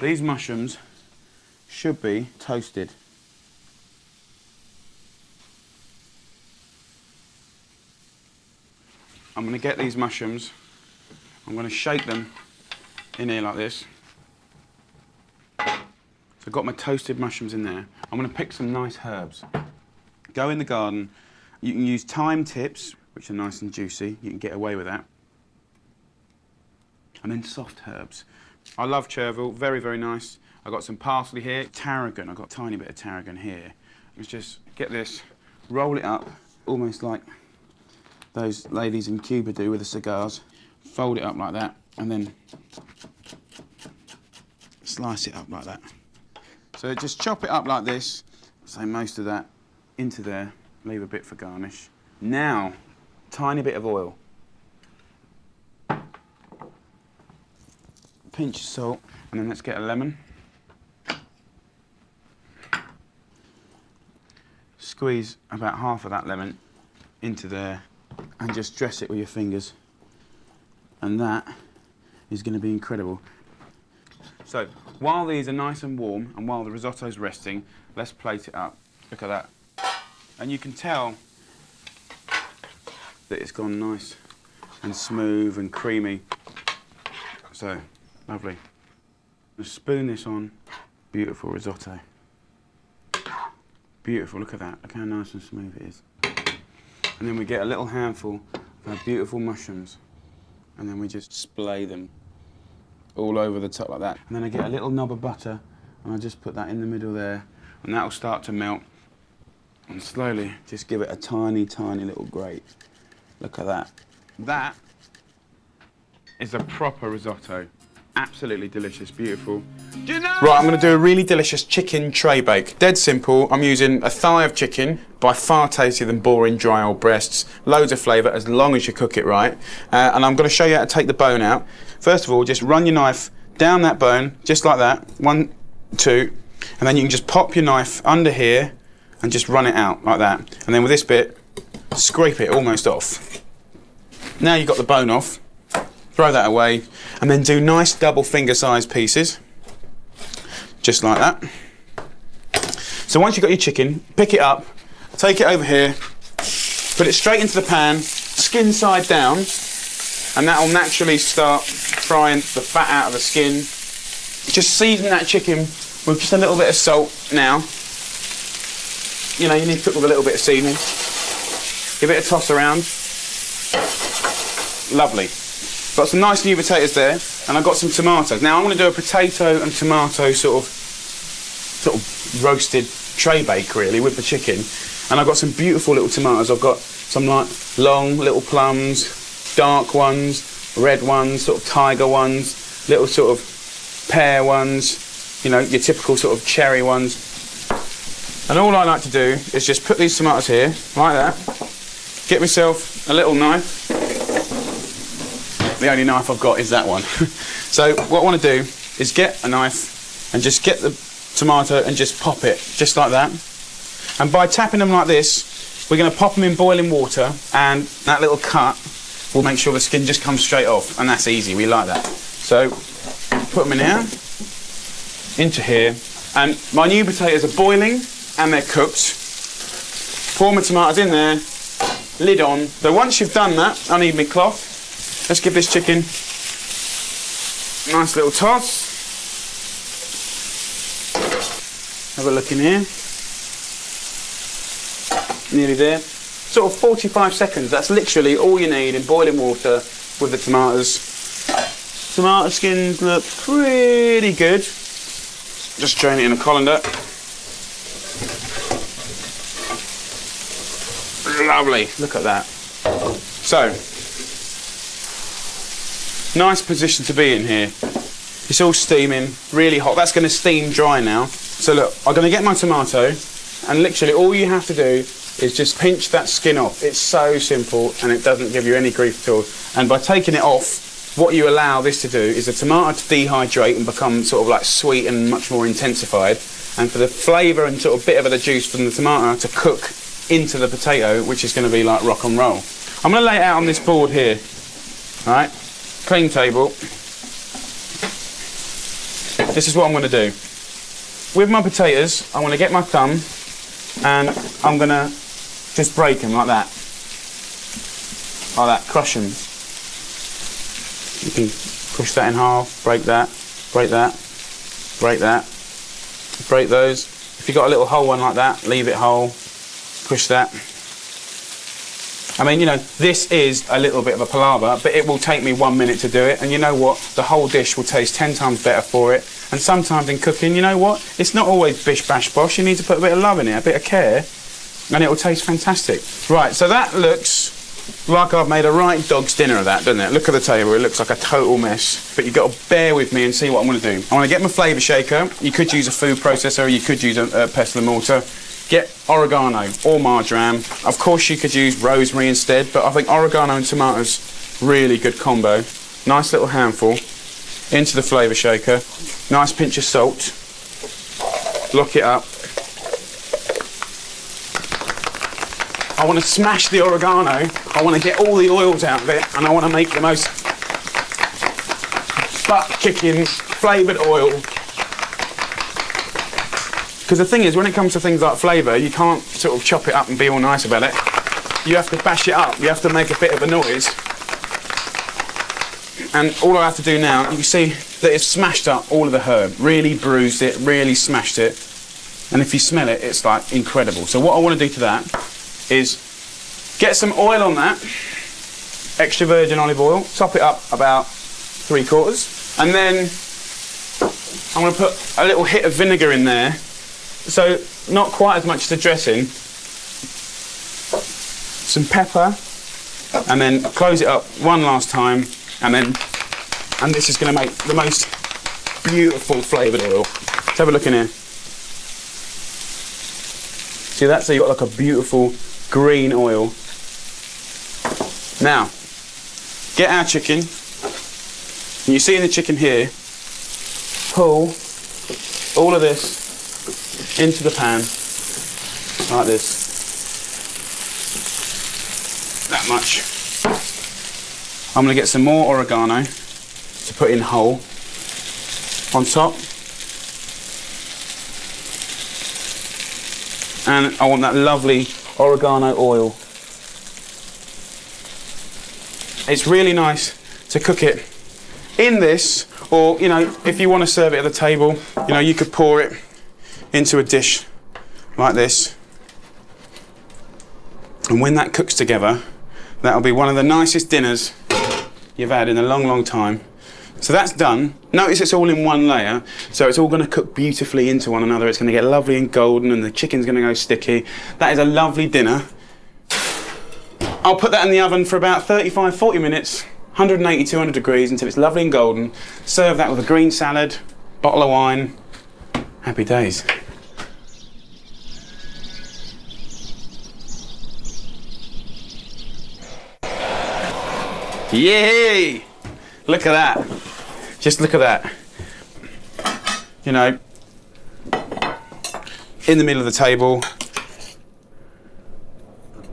These mushrooms should be toasted. I'm going to get these mushrooms, I'm going to shake them in here like this. So I've got my toasted mushrooms in there. I'm going to pick some nice herbs. Go in the garden. You can use thyme tips, which are nice and juicy. You can get away with that. And then soft herbs. I love chervil, very, very nice. I've got some parsley here, tarragon, I've got a tiny bit of tarragon here. Let's just get this, roll it up, almost like those ladies in Cuba do with the cigars. Fold it up like that, and then slice it up like that. So just chop it up like this, so most of that into there, leave a bit for garnish. Now, tiny bit of oil. Pinch of salt, and then let's get a lemon. Squeeze about half of that lemon into there and just dress it with your fingers. And that is going to be incredible. So, while these are nice and warm and while the risotto's resting, let's plate it up. Look at that. And you can tell that it's gone nice and smooth and creamy. So, lovely. Just spoon this on. Beautiful risotto. Beautiful, look at that. Look how nice and smooth it is. And then we get a little handful of our beautiful mushrooms. And then we just splay them all over the top like that. And then I get a little knob of butter and I just put that in the middle there. And that'll start to melt. And slowly just give it a tiny, tiny little grate. Look at that. That is a proper risotto. Absolutely delicious, beautiful. Right, I'm going to do a really delicious chicken tray bake. Dead simple. I'm using a thigh of chicken, by far tastier than boring dry old breasts. Loads of flavour as long as you cook it right. And I'm going to show you how to take the bone out. First of all, just run your knife down that bone, just like that. 1, 2, and then you can just pop your knife under here and just run it out like that. And then with this bit, scrape it almost off. Now you've got the bone off. Throw that away, and then do nice double finger size pieces, just like that. So once you've got your chicken, pick it up, take it over here, put it straight into the pan, skin side down, and that will naturally start frying the fat out of the skin. Just season that chicken with just a little bit of salt now. You know, you need to cook with a little bit of seasoning. Give it a toss around. Lovely. Got some nice new potatoes there, and I've got some tomatoes. Now I'm going to do a potato and tomato sort of roasted tray bake really with the chicken. And I've got some beautiful little tomatoes. I've got some like long little plums, dark ones, red ones, sort of tiger ones, little sort of pear ones, you know, your typical sort of cherry ones. And all I like to do is just put these tomatoes here, like that, get myself a little knife. The only knife I've got is that one. So what I want to do is get a knife and just get the tomato and just pop it, just like that. And by tapping them like this, we're going to pop them in boiling water, and that little cut will make sure the skin just comes straight off, and that's easy, we like that. So put them in here, into here, and my new potatoes are boiling and they're cooked. Pour my tomatoes in there, lid on. So once you've done that, I need my cloth. Let's give this chicken a nice little toss. Have a look in here. Nearly there. Sort of 45 seconds. That's literally all you need in boiling water with the tomatoes. Tomato skins look pretty good. Just drain it in a colander. Lovely. Look at that. So, nice position to be in here. It's all steaming, really hot. That's going to steam dry now. So look, I'm going to get my tomato, and literally all you have to do is just pinch that skin off. It's so simple, and it doesn't give you any grief at all. And by taking it off, what you allow this to do is the tomato to dehydrate and become sort of like sweet and much more intensified, and for the flavour and sort of bit of the juice from the tomato to cook into the potato, which is going to be like rock and roll. I'm going to lay it out on this board here, all right? Clean table. This is what I'm going to do. With my potatoes, I'm going to get my thumb and I'm going to just break them like that. Like that, crush them. You can push that in half, break that, break that, break that, break those. If you've got a little whole one like that, leave it whole, push that. I mean, you know, this is a little bit of a palaver, but it will take me 1 minute to do it, and you know what? The whole dish will taste 10 times better for it, And sometimes in cooking, you know what? It's not always bish bash bosh. You need to put a bit of love in it, a bit of care, and it will taste fantastic. Right, so that looks like I've made a right dog's dinner of that, doesn't it? Look at the table, it looks like a total mess. But you've got to bear with me and see what I'm going to do. I want to get my flavour shaker. You could use a food processor, you could use a pestle and mortar. Get oregano or marjoram. Of course you could use rosemary instead, but I think oregano and tomatoes, really good combo. Nice little handful into the flavour shaker. Nice pinch of salt. Lock it up. I want to smash the oregano. I want to get all the oils out of it, and I want to make the most butt-kicking flavoured oil. Because the thing is, when it comes to things like flavour, you can't sort of chop it up and be all nice about it. You have to bash it up. You have to make a bit of a noise. And all I have to do now, you can see that it's smashed up all of the herb. Really bruised it, really smashed it. And if you smell it, it's like incredible. So what I want to do to that is get some oil on that, extra virgin olive oil, top it up about 3/4, and then I'm going to put a little hit of vinegar in there, so not quite as much as the dressing, some pepper, and then close it up one last time, and this is going to make the most beautiful flavoured oil. Let's have a look in here. See that? So you've got like a beautiful green oil. Now, get our chicken, and you see in the chicken here, pull all of this into the pan, like this. That much. I'm going to get some more oregano to put in whole on top. And I want that lovely oregano oil. It's really nice to cook it in this, or, you know, if you want to serve it at the table, you know, you could pour it into a dish like this. And when that cooks together, that'll be one of the nicest dinners you've had in a long, long time. So that's done. Notice it's all in one layer, so it's all going to cook beautifully into one another. It's going to get lovely and golden, and the chicken's going to go sticky. That is a lovely dinner. I'll put that in the oven for about 35-40 minutes, 180, 200 degrees, until it's lovely and golden. Serve that with a green salad, bottle of wine. Happy days. Yay! Look at that. Just look at that. You know, in the middle of the table,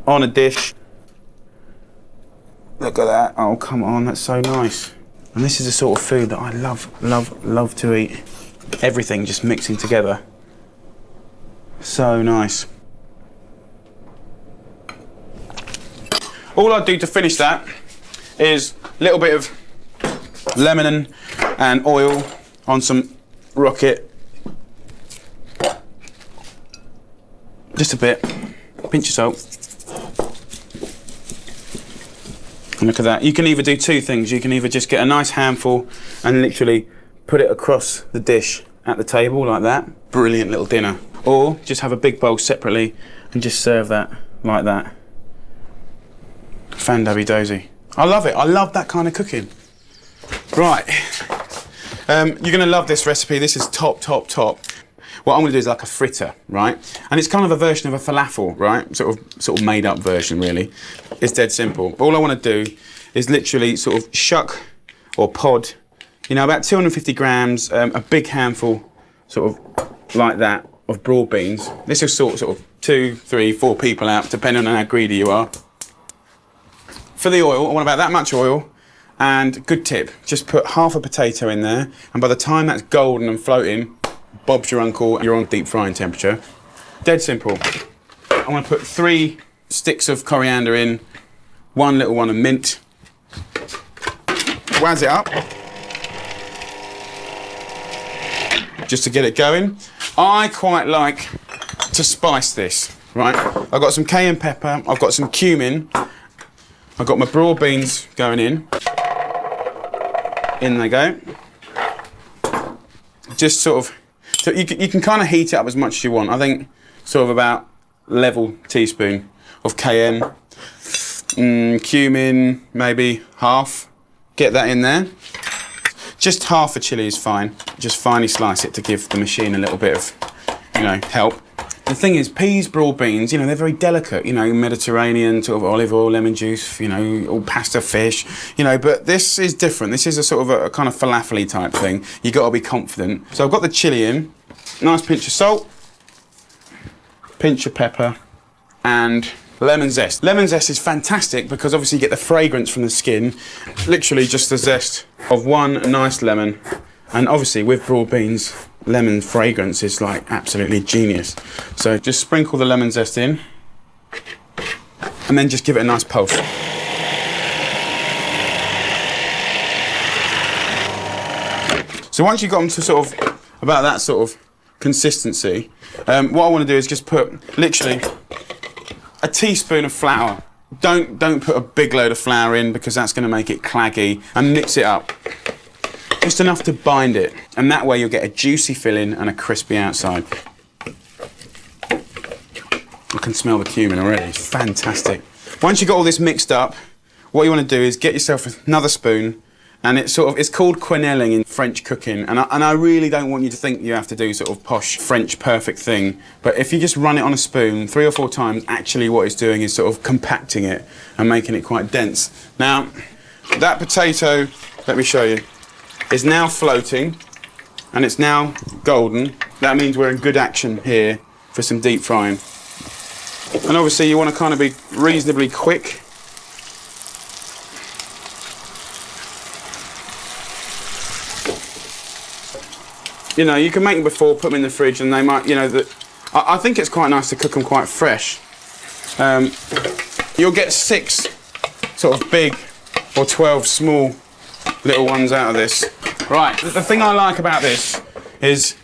on a dish. Look at that. Oh, come on, that's so nice. And this is the sort of food that I love to eat. Everything just mixing together. So nice. All I do to finish that is a little bit of lemon and oil on some rocket. Just a bit. Pinch of salt. And look at that. You can either do two things. You can either just get a nice handful and literally put it across the dish at the table like that. Brilliant little dinner. Or just have a big bowl separately and just serve that like that. Fan-dabby dozy. I love it. I love that kind of cooking. Right. You're going to love this recipe. This is top. What I'm going to do is like a fritter, right? And it's kind of a version of a falafel, right? Sort of made up version, really. It's dead simple. All I want to do is literally sort of shuck or pod, you know, about 250 grams, a big handful, sort of like that, of broad beans. This will sort of 2, 3, 4 people out, depending on how greedy you are. For the oil, I want about that much oil. And good tip, just put half a potato in there, and by the time that's golden and floating, Bob's your uncle, you're on deep frying temperature. Dead simple. I'm going to put 3 sticks of coriander in, 1 little one of mint. Wazz it up. Just to get it going. I quite like to spice this, right? I've got some cayenne pepper, I've got some cumin, I've got my broad beans going in. In they go. just sort of, so you can kind of heat it up as much as you want. I think sort of about level teaspoon of cayenne, cumin, maybe half. Get that in there. Just half a chilli is fine. Just finely slice it to give the machine a little bit of, you know, help. The thing is, peas, broad beans, you know, they're very delicate, you know, Mediterranean, sort of olive oil, lemon juice, you know, all pasta fish, you know, but this is different. This is a sort of a kind of falafel-y type thing. You got to be confident. So I've got the chilli in, nice pinch of salt, pinch of pepper, and lemon zest. Lemon zest is fantastic because obviously you get the fragrance from the skin, literally just the zest of one nice lemon. And obviously with broad beans, lemon fragrance is like absolutely genius. So just sprinkle the lemon zest in and then just give it a nice pulse. So once you've got them to sort of about that sort of consistency, what I want to do is just put literally a teaspoon of flour. Don't put a big load of flour in because that's going to make it claggy, and mix it up. Just enough to bind it, and that way you'll get a juicy filling and a crispy outside. I can smell the cumin already, it's fantastic. Once you've got all this mixed up, what you want to do is get yourself another spoon, and it's called quenelling in French cooking, and I really don't want you to think you have to do sort of posh French perfect thing, but if you just run it on a spoon 3 or 4 times, actually what it's doing is sort of compacting it and making it quite dense. Now, that potato, let me show you, is now floating and it's now golden. That means we're in good action here for some deep frying. And obviously you want to kind of be reasonably quick. You know, you can make them before, put them in the fridge, and they might, you know, I think it's quite nice to cook them quite fresh. You'll get 6 sort of big or 12 small little ones out of this. Right, the thing I like about this is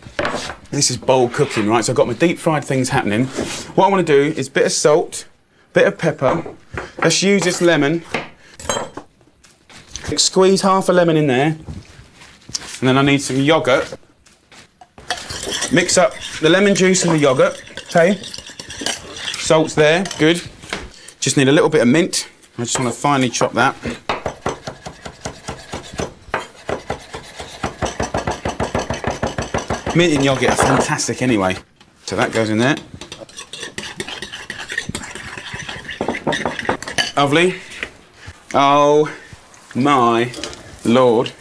bold cooking, right? So I've got my deep fried things happening. What I want to do is bit of salt, bit of pepper. Let's use this lemon. Squeeze half a lemon in there. And then I need some yogurt. Mix up the lemon juice and the yogurt, okay? Salt's there, good. Just need a little bit of mint. I just want to finely chop that. Mint and yogurt are fantastic anyway. So that goes in there. Lovely. Oh my Lord.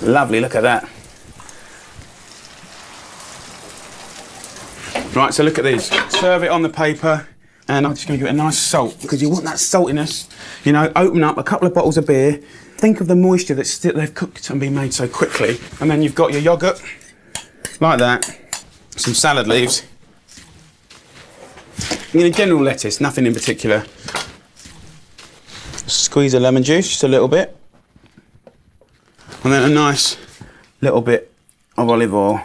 Lovely, look at that. Right, so look at these. Serve it on the paper, and I'm just going to give it a nice salt, because you want that saltiness. You know, open up a couple of bottles of beer. Think of the moisture that's they've cooked and been made so quickly. And then you've got your yogurt, like that. Some salad leaves. You know, general lettuce, nothing in particular. Squeeze a lemon juice, just a little bit. And then a nice little bit of olive oil.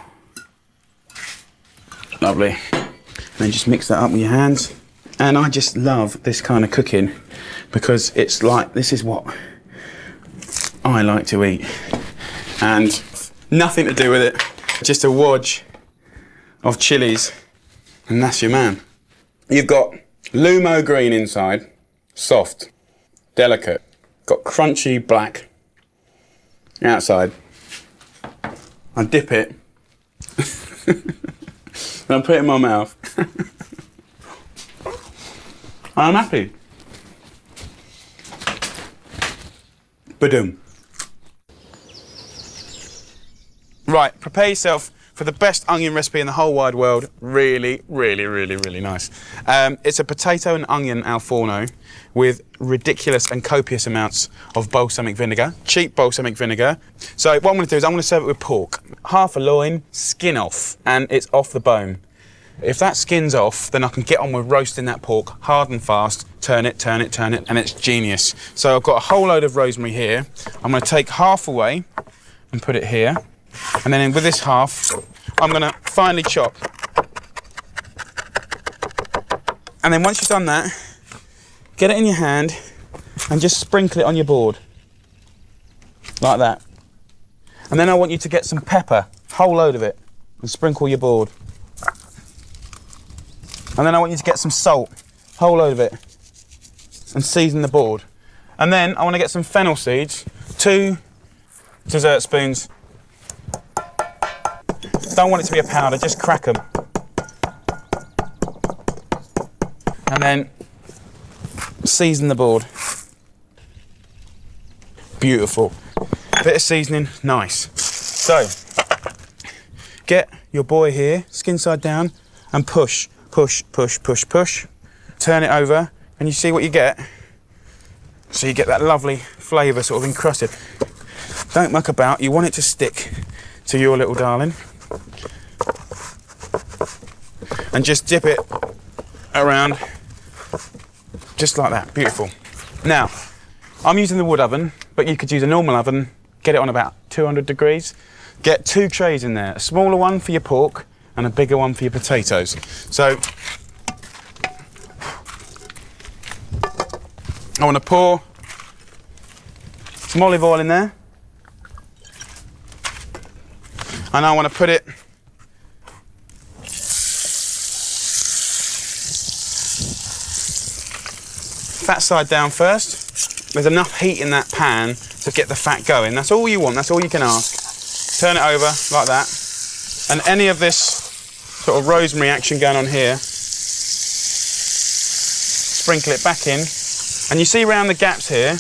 Lovely. And then just mix that up with your hands. And I just love this kind of cooking because it's like, this is what I like to eat. And nothing to do with it. Just a wodge of chilies. And that's your man. You've got Lumo green inside. Soft. Delicate. Got crunchy black outside. I dip it. And I put it in my mouth. I'm happy. Ba-doom. Right, prepare yourself for the best onion recipe in the whole wide world. Really, really, really, really nice. It's a potato and onion al forno with ridiculous and copious amounts of balsamic vinegar, cheap balsamic vinegar. So what I'm going to do is I'm going to serve it with pork. Half a loin, skin off, and it's off the bone. If that skin's off, then I can get on with roasting that pork hard and fast, turn it, turn it, turn it, and it's genius. So I've got a whole load of rosemary here. I'm going to take half away and put it here. And then with this half, I'm going to finely chop. And then once you've done that, get it in your hand and just sprinkle it on your board. Like that. And then I want you to get some pepper, whole load of it, and sprinkle your board. And then I want you to get some salt, whole load of it, and season the board. And then I want to get some fennel seeds, 2 dessert spoons. Don't want it to be a powder, just crack them. And then season the board. Beautiful. Bit of seasoning, nice. So, get your boy here, skin side down, and push, push, push, push, push. Turn it over, and you see what you get? So you get that lovely flavour sort of encrusted. Don't muck about, you want it to stick to your little darling. And just dip it around, just like that, beautiful. Now, I'm using the wood oven, but you could use a normal oven, get it on about 200 degrees. Get 2 trays in there, a smaller one for your pork and a bigger one for your potatoes. So, I want to pour some olive oil in there. And I want to put it fat side down first. There's enough heat in that pan to get the fat going. That's all you want, that's all you can ask. Turn it over like that. And any of this sort of rosemary action going on here, sprinkle it back in. And you see around the gaps here,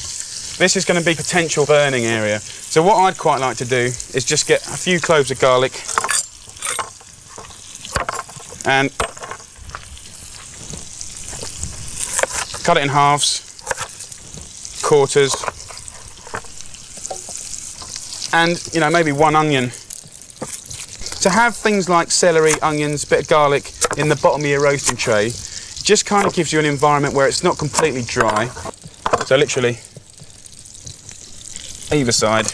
this is going to be potential burning area. So what I'd quite like to do is just get a few cloves of garlic and cut it in halves, quarters, and you know, maybe 1 onion. To have things like celery, onions, bit of garlic in the bottom of your roasting tray just kind of gives you an environment where it's not completely dry. So literally either side,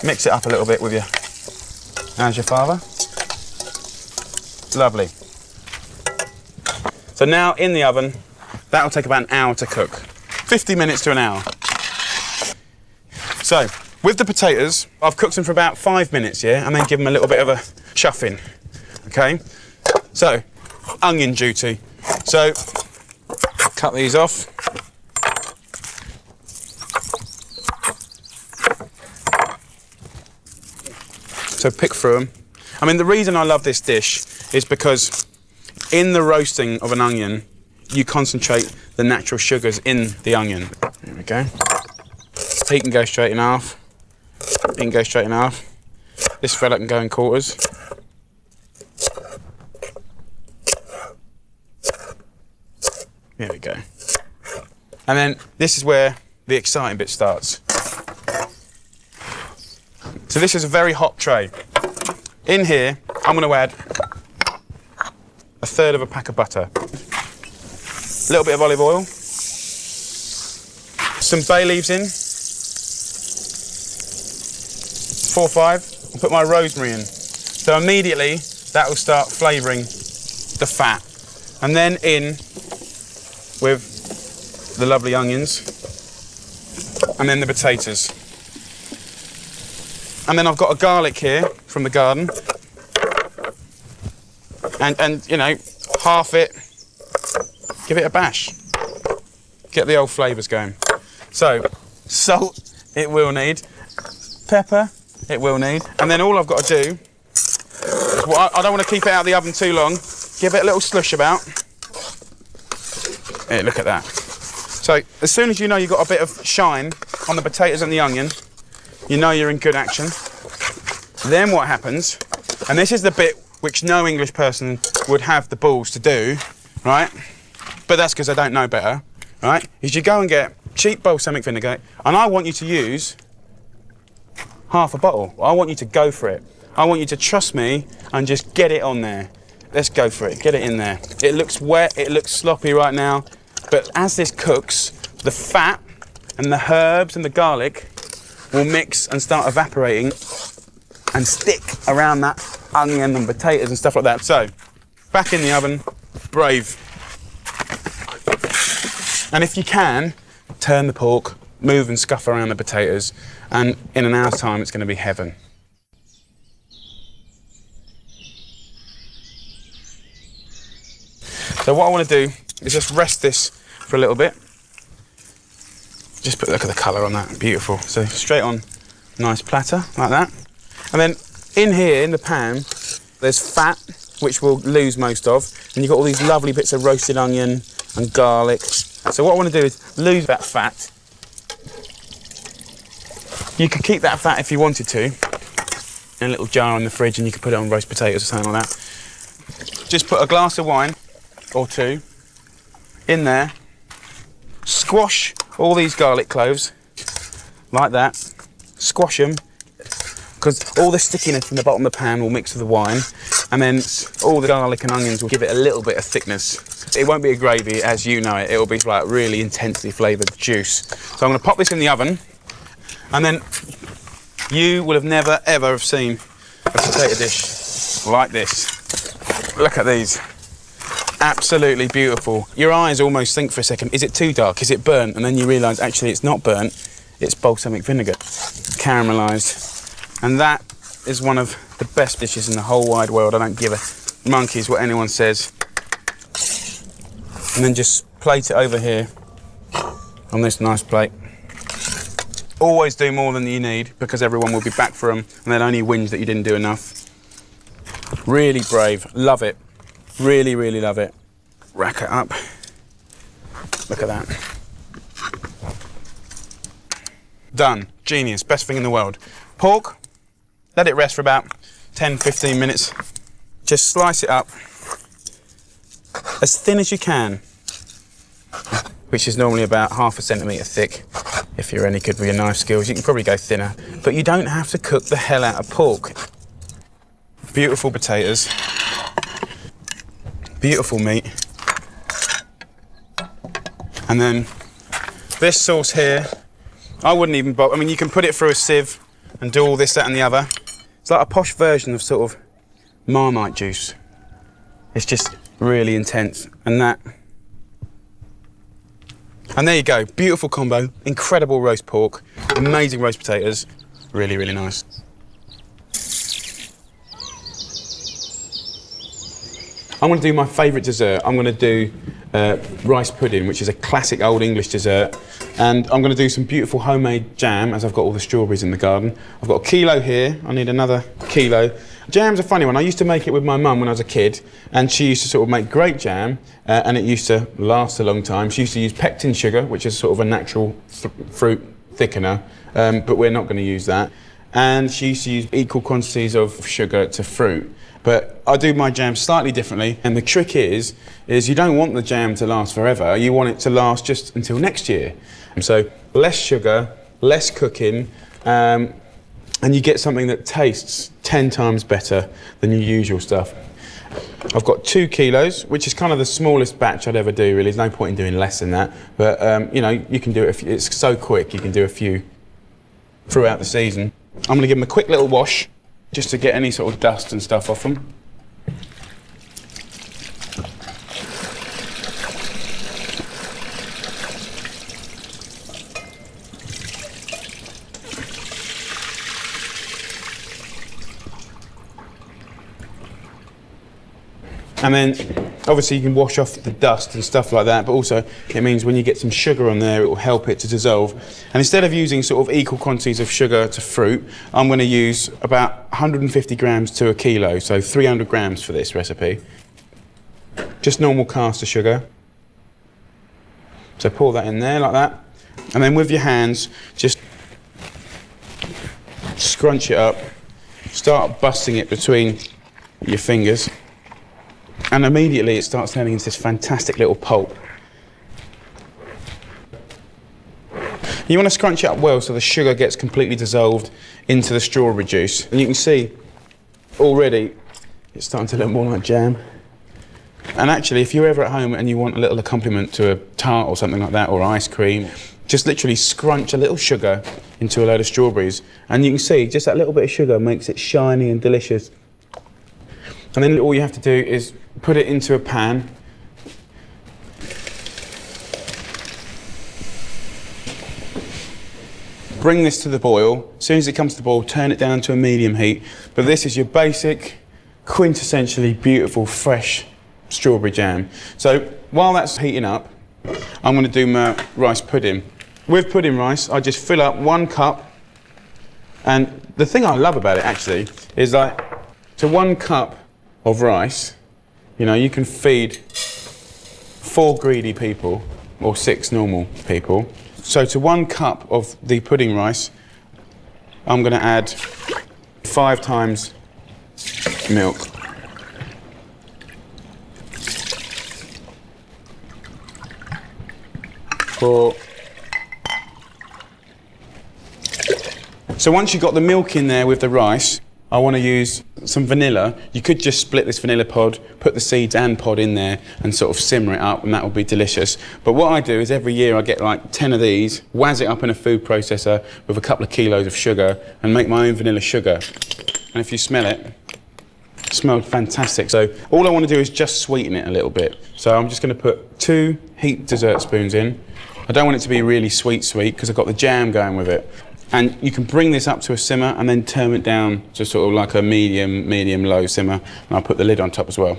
mix it up a little bit with you. How's your father? Lovely. So now in the oven, that'll take about an hour to cook. 50 minutes to an hour. So, with the potatoes, I've cooked them for about 5 minutes, yeah, and then give them a little bit of a chuffing, okay? So, onion duty. So, cut these off. So pick through them. I mean, the reason I love this dish is because in the roasting of an onion, you concentrate the natural sugars in the onion. There we go. He can go straight in half. He can go straight in half. This fella can go in quarters. There we go. And then this is where the exciting bit starts. So this is a very hot tray. In here, I'm going to add 1/3 of a pack of butter, a little bit of olive oil, some bay leaves in, 4 or 5, and put my rosemary in. So immediately that will start flavouring the fat. And then in with the lovely onions, and then the potatoes. And then I've got a garlic here from the garden. And you know, half it, give it a bash. Get the old flavours going. So, salt, it will need. Pepper, it will need. And then all I've got to do, is, well, I don't want to keep it out of the oven too long, give it a little slush about. Hey, look at that. So, as soon as you know you've got a bit of shine on the potatoes and the onion, you know you're in good action. Then what happens, and this is the bit which no English person would have the balls to do, right? But that's because I don't know better, right? Is you go and get cheap balsamic vinegar, and I want you to use half a bottle. I want you to go for it. I want you to trust me and just get it on there. Let's go for it, get it in there. It looks wet, it looks sloppy right now, but as this cooks, the fat and the herbs and the garlic will mix and start evaporating and stick around that onion and potatoes and stuff like that. So, back in the oven, brave. And if you can, turn the pork, move and scuff around the potatoes, and in an hour's time it's going to be heaven. So what I want to do is just rest this for a little bit. Just look at the colour on that, beautiful. So straight on, nice platter like that. And then in here, in the pan, there's fat, which we'll lose most of, and you've got all these lovely bits of roasted onion and garlic. So what I want to do is lose that fat. You could keep that fat if you wanted to, in a little jar in the fridge, and you could put it on roast potatoes or something like that. Just put a glass of wine or two in there, squash all these garlic cloves like that, squash them, because all the stickiness from the bottom of the pan will mix with the wine, and then all the garlic and onions will give it a little bit of thickness. It won't be a gravy as you know it, it'll be like really intensely flavoured juice. So I'm going to pop this in the oven, and then you will have never ever have seen a potato dish like this. Look at these. Absolutely beautiful. Your eyes almost think for a second, is it too dark, is it burnt? And then you realise actually it's not burnt, it's balsamic vinegar, caramelised. And that is one of the best dishes in the whole wide world. I don't give a monkeys what anyone says. And then just plate it over here on this nice plate. Always do more than you need, because everyone will be back for them and they'll only whinge that you didn't do enough. Really brave, love it. Really, really love it. Rack it up. Look at that. Done. Genius. Best thing in the world. Pork, let it rest for about 10-15 minutes. Just slice it up as thin as you can, which is normally about ½ centimetre thick. If you're any good with your knife skills, you can probably go thinner. But you don't have to cook the hell out of pork. Beautiful potatoes. Beautiful meat. And then this sauce here, I wouldn't even bother. I mean, you can put it through a sieve and do all this, that and the other. It's like a posh version of sort of Marmite juice. It's just really intense. And that. And there you go, beautiful combo, incredible roast pork, amazing roast potatoes, really, really nice. I'm going to do my favourite dessert. I'm going to do rice pudding, which is a classic old English dessert. And I'm going to do some beautiful homemade jam, as I've got all the strawberries in the garden. I've got a kilo here, I need another kilo. Jam's a funny one. I used to make it with my mum when I was a kid, and she used to sort of make great jam, and it used to last a long time. She used to use pectin sugar, which is sort of a natural fruit thickener, but we're not going to use that. And she used to use equal quantities of sugar to fruit. But I do my jam slightly differently, and the trick is you don't want the jam to last forever. You want it to last just until next year. So less sugar, less cooking, and you get something that tastes 10 times better than your usual stuff. I've got 2 kilos, which is kind of the smallest batch I'd ever do, really. There's no point in doing less than that. But, you know, you can do it, it's so quick, you can do a few throughout the season. I'm going to give them a quick little wash, just to get any sort of dust and stuff off them. And then obviously you can wash off the dust and stuff like that, but also it means when you get some sugar on there, it will help it to dissolve. And instead of using sort of equal quantities of sugar to fruit, I'm going to use about 150 grams to a kilo, so 300 grams for this recipe. Just normal caster sugar. So pour that in there like that. And then with your hands, just scrunch it up, start busting it between your fingers. And immediately it starts turning into this fantastic little pulp. You want to scrunch it up well so the sugar gets completely dissolved into the strawberry juice. And you can see already it's starting to look more like jam. And actually, if you're ever at home and you want a little accompaniment to a tart or something like that, or ice cream, just literally scrunch a little sugar into a load of strawberries. And you can see just that little bit of sugar makes it shiny and delicious. And then all you have to do is put it into a pan. bring this to the boil. As soon as it comes to the boil, turn it down to a medium heat. But this is your basic, quintessentially beautiful, fresh strawberry jam. So while that's heating up, I'm going to do my rice pudding. With pudding rice, I just fill up 1 cup. And the thing I love about it, actually, is like, to 1 cup of rice, you know, you can feed 4 greedy people, or 6 normal people. So to 1 cup of the pudding rice, I'm going to add 5 times milk. So once you've got the milk in there with the rice, I want to use some vanilla. You could just split this vanilla pod, put the seeds and pod in there and sort of simmer it up, and that will be delicious. But what I do is every year I get like 10 of these, wazz it up in a food processor with a couple of kilos of sugar and make my own vanilla sugar. And if you smell it, it smells fantastic. So all I want to do is just sweeten it a little bit. So I'm just going to put 2 heaped dessert spoons in. I don't want it to be really sweet because I've got the jam going with it. And you can bring this up to a simmer and then turn it down to sort of like a medium-low simmer. And I'll put the lid on top as well.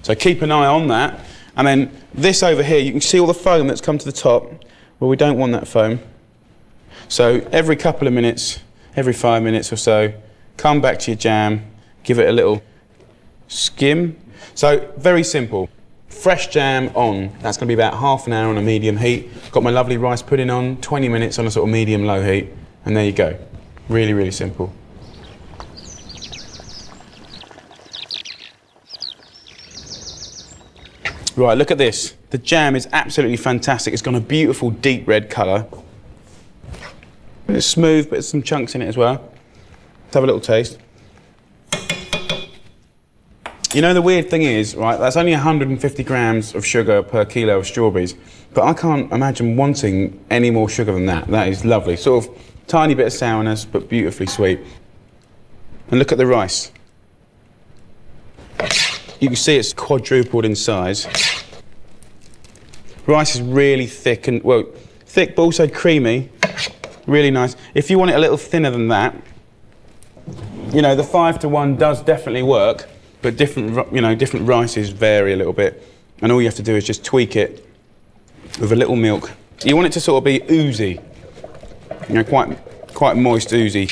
So keep an eye on that. And then this over here, you can see all the foam that's come to the top. Well, we don't want that foam. So every couple of minutes, every 5 minutes or so, come back to your jam, give it a little skim. So very simple. Fresh jam on. That's going to be about half an hour on a medium heat. Got my lovely rice pudding on, 20 minutes on a sort of medium-low heat. And there you go. Really, really simple. Right, look at this. The jam is absolutely fantastic. It's got a beautiful deep red colour. It's smooth, but there's some chunks in it as well. Let's have a little taste. You know, the weird thing is, right, that's only 150 grams of sugar per kilo of strawberries, but I can't imagine wanting any more sugar than that. That is lovely. Sort of tiny bit of sourness, but beautifully sweet. And look at the rice. You can see it's quadrupled in size. Rice is really thick and, well, thick but also creamy. Really nice. If you want it a little thinner than that, you know, the 5-to-1 does definitely work, but different, you know, different rices vary a little bit. And all you have to do is just tweak it with a little milk. You want it to sort of be oozy, you know, quite moist, oozy.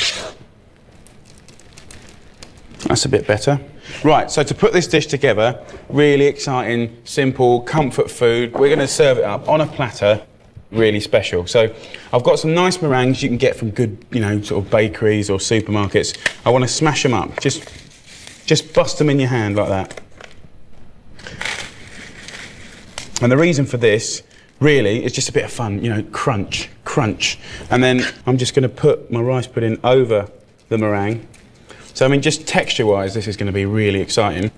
That's a bit better. Right, so to put this dish together, really exciting, simple, comfort food. We're going to serve it up on a platter, really special. So I've got some nice meringues you can get from good, you know, sort of bakeries or supermarkets. I want to smash them up. Just bust them in your hand like that. And the reason for this, really, is just a bit of fun, you know, crunch, crunch. And then I'm just going to put my rice pudding over the meringue. So, I mean, just texture-wise, this is going to be really exciting.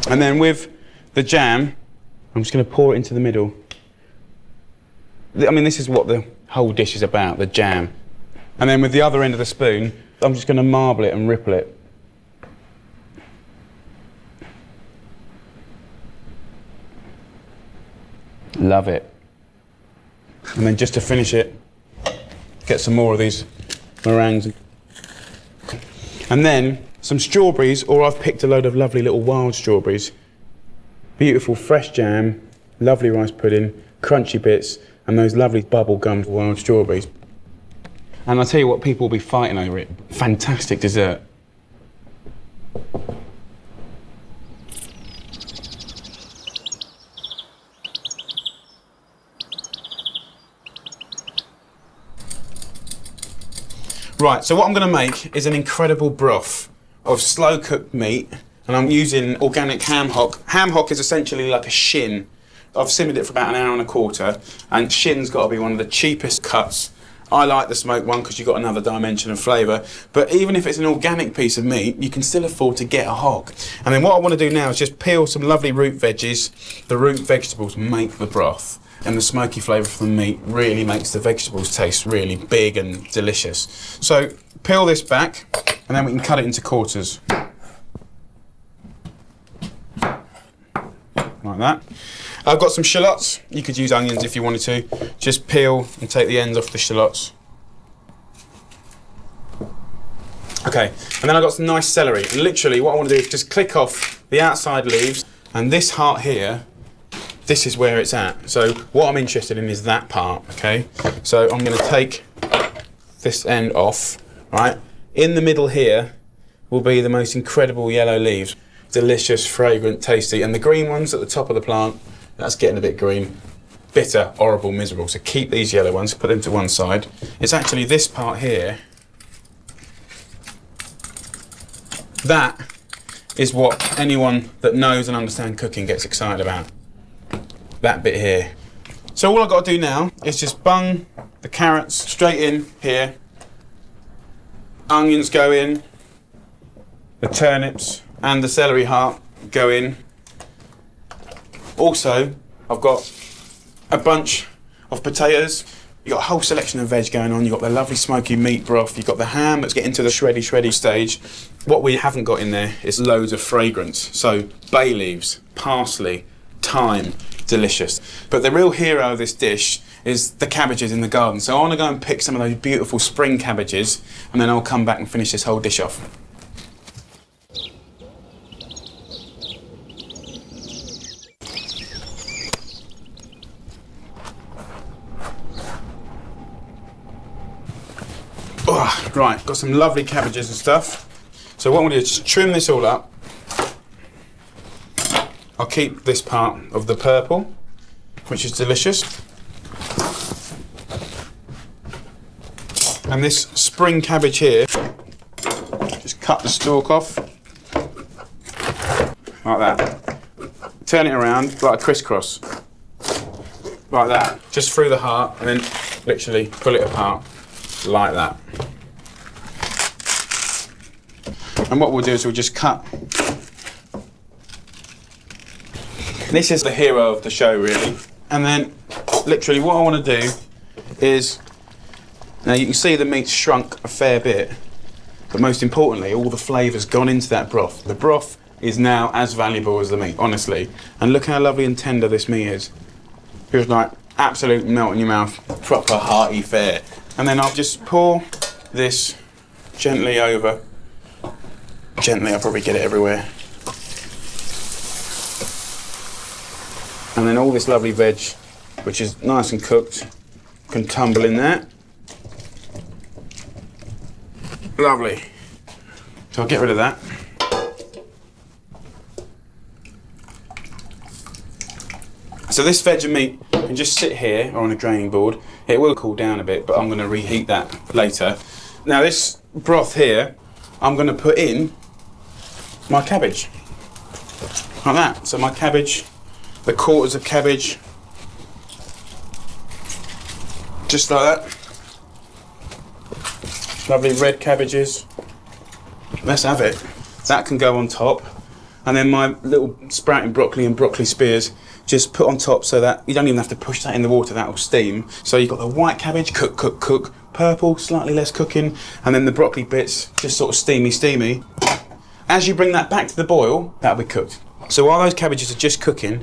And then with the jam, I'm just going to pour it into the middle. I mean, this is what the whole dish is about, the jam. And then with the other end of the spoon, I'm just going to marble it and ripple it. Love it. And then just to finish it, get some more of these meringues. And then some strawberries, or I've picked a load of lovely little wild strawberries. Beautiful fresh jam, lovely rice pudding, crunchy bits, and those lovely bubble gum wild strawberries. And I'll tell you what, people will be fighting over it. Fantastic dessert. Right, so what I'm going to make is an incredible broth of slow-cooked meat, and I'm using organic ham hock. Ham hock is essentially like a shin. I've simmered it for about an hour and a quarter, and shin's got to be one of the cheapest cuts. I like the smoked one because you've got another dimension of flavour, but even if it's an organic piece of meat, you can still afford to get a hock. And then what I want to do now is just peel some lovely root veggies. The root vegetables make the broth, and the smoky flavour from the meat really makes the vegetables taste really big and delicious. So peel this back, and then we can cut it into quarters. Like that. I've got some shallots. You could use onions if you wanted to. Just peel and take the ends off the shallots. Okay, and then I've got some nice celery. And literally what I want to do is just click off the outside leaves, and this heart here, this is where it's at. So what I'm interested in is that part, okay? So I'm going to take this end off, right? In the middle here will be the most incredible yellow leaves. Delicious, fragrant, tasty. And the green ones at the top of the plant, that's getting a bit green. Bitter, horrible, miserable. So keep these yellow ones, put them to one side. It's actually this part here. That is what anyone that knows and understands cooking gets excited about. That bit here. So all I've got to do now is just bung the carrots straight in here. Onions go in. The turnips and the celery heart go in. Also, I've got a bunch of potatoes. You've got a whole selection of veg going on. You've got the lovely smoky meat broth. You've got the ham that's getting to the shreddy stage. What we haven't got in there is loads of fragrance. So bay leaves, parsley, thyme, delicious. But the real hero of this dish is the cabbages in the garden. So I want to go and pick some of those beautiful spring cabbages, and then I'll come back and finish this whole dish off. Oh, right, got some lovely cabbages and stuff. So what I'm going to do is just trim this all up. I'll keep this part of the purple, which is delicious. And this spring cabbage here, just cut the stalk off, like that. Turn it around like a crisscross, like that, just through the heart, and then literally pull it apart, like that. And what we'll do is we'll just cut. This is the hero of the show, really. And then, literally, what I want to do is, now you can see the meat's shrunk a fair bit, but most importantly, all the flavour's gone into that broth. The broth is now as valuable as the meat, honestly. And look how lovely and tender this meat is. Feels like absolute melt in your mouth, proper hearty fare. And then I'll just pour this gently over. Gently, I'll probably get it everywhere. And then all this lovely veg, which is nice and cooked, can tumble in there. Lovely. So I'll get rid of that. So this veg and meat can just sit here or on a draining board. It will cool down a bit, but I'm going to reheat that later. Now this broth here, I'm going to put in my cabbage. Like that. So my cabbage, the quarters of cabbage, just like that. Lovely red cabbages. Let's have it. That can go on top. And then my little sprouting broccoli and broccoli spears, just put on top so that you don't even have to push that in the water, that will steam. So you've got the white cabbage, cook, cook, cook. Purple, slightly less cooking. And then the broccoli bits, just sort of steamy, steamy. As you bring that back to the boil, that'll be cooked. So while those cabbages are just cooking,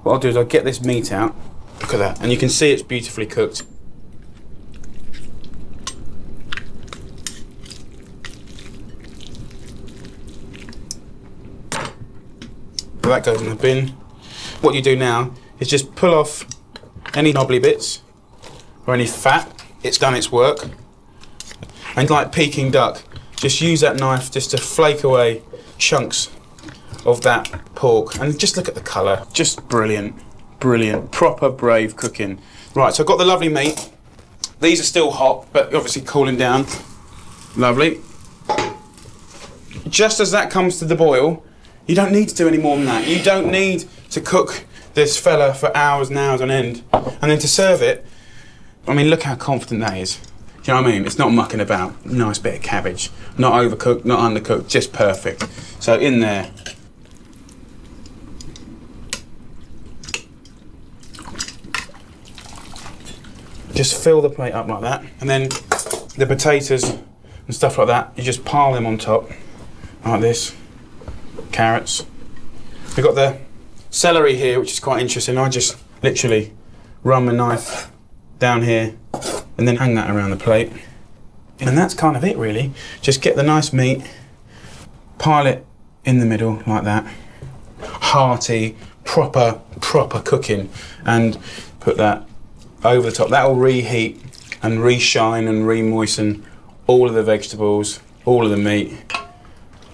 what I'll do is I'll get this meat out. Look at that. And you can see it's beautifully cooked. So that goes in the bin. What you do now is just pull off any knobbly bits or any fat. It's done its work. And like Peking duck, just use that knife just to flake away chunks of that pork. And just look at the colour. Just brilliant, brilliant, proper brave cooking. Right, so I've got the lovely meat. These are still hot, but obviously cooling down. Lovely. Just as that comes to the boil, you don't need to do any more than that. You don't need to cook this fella for hours and hours on end. And then to serve it, I mean, look how confident that is. Do you know what I mean? It's not mucking about. Nice bit of cabbage. Not overcooked, not undercooked, just perfect. So in there. Just fill the plate up like that. And then the potatoes and stuff like that, you just pile them on top, like this. Carrots. We've got the celery here, which is quite interesting. I just literally run my knife down here and then hang that around the plate. And that's kind of it, really. Just get the nice meat, pile it in the middle like that. Hearty, proper cooking, and put that over the top. That will reheat and re-shine and re-moisten all of the vegetables, all of the meat.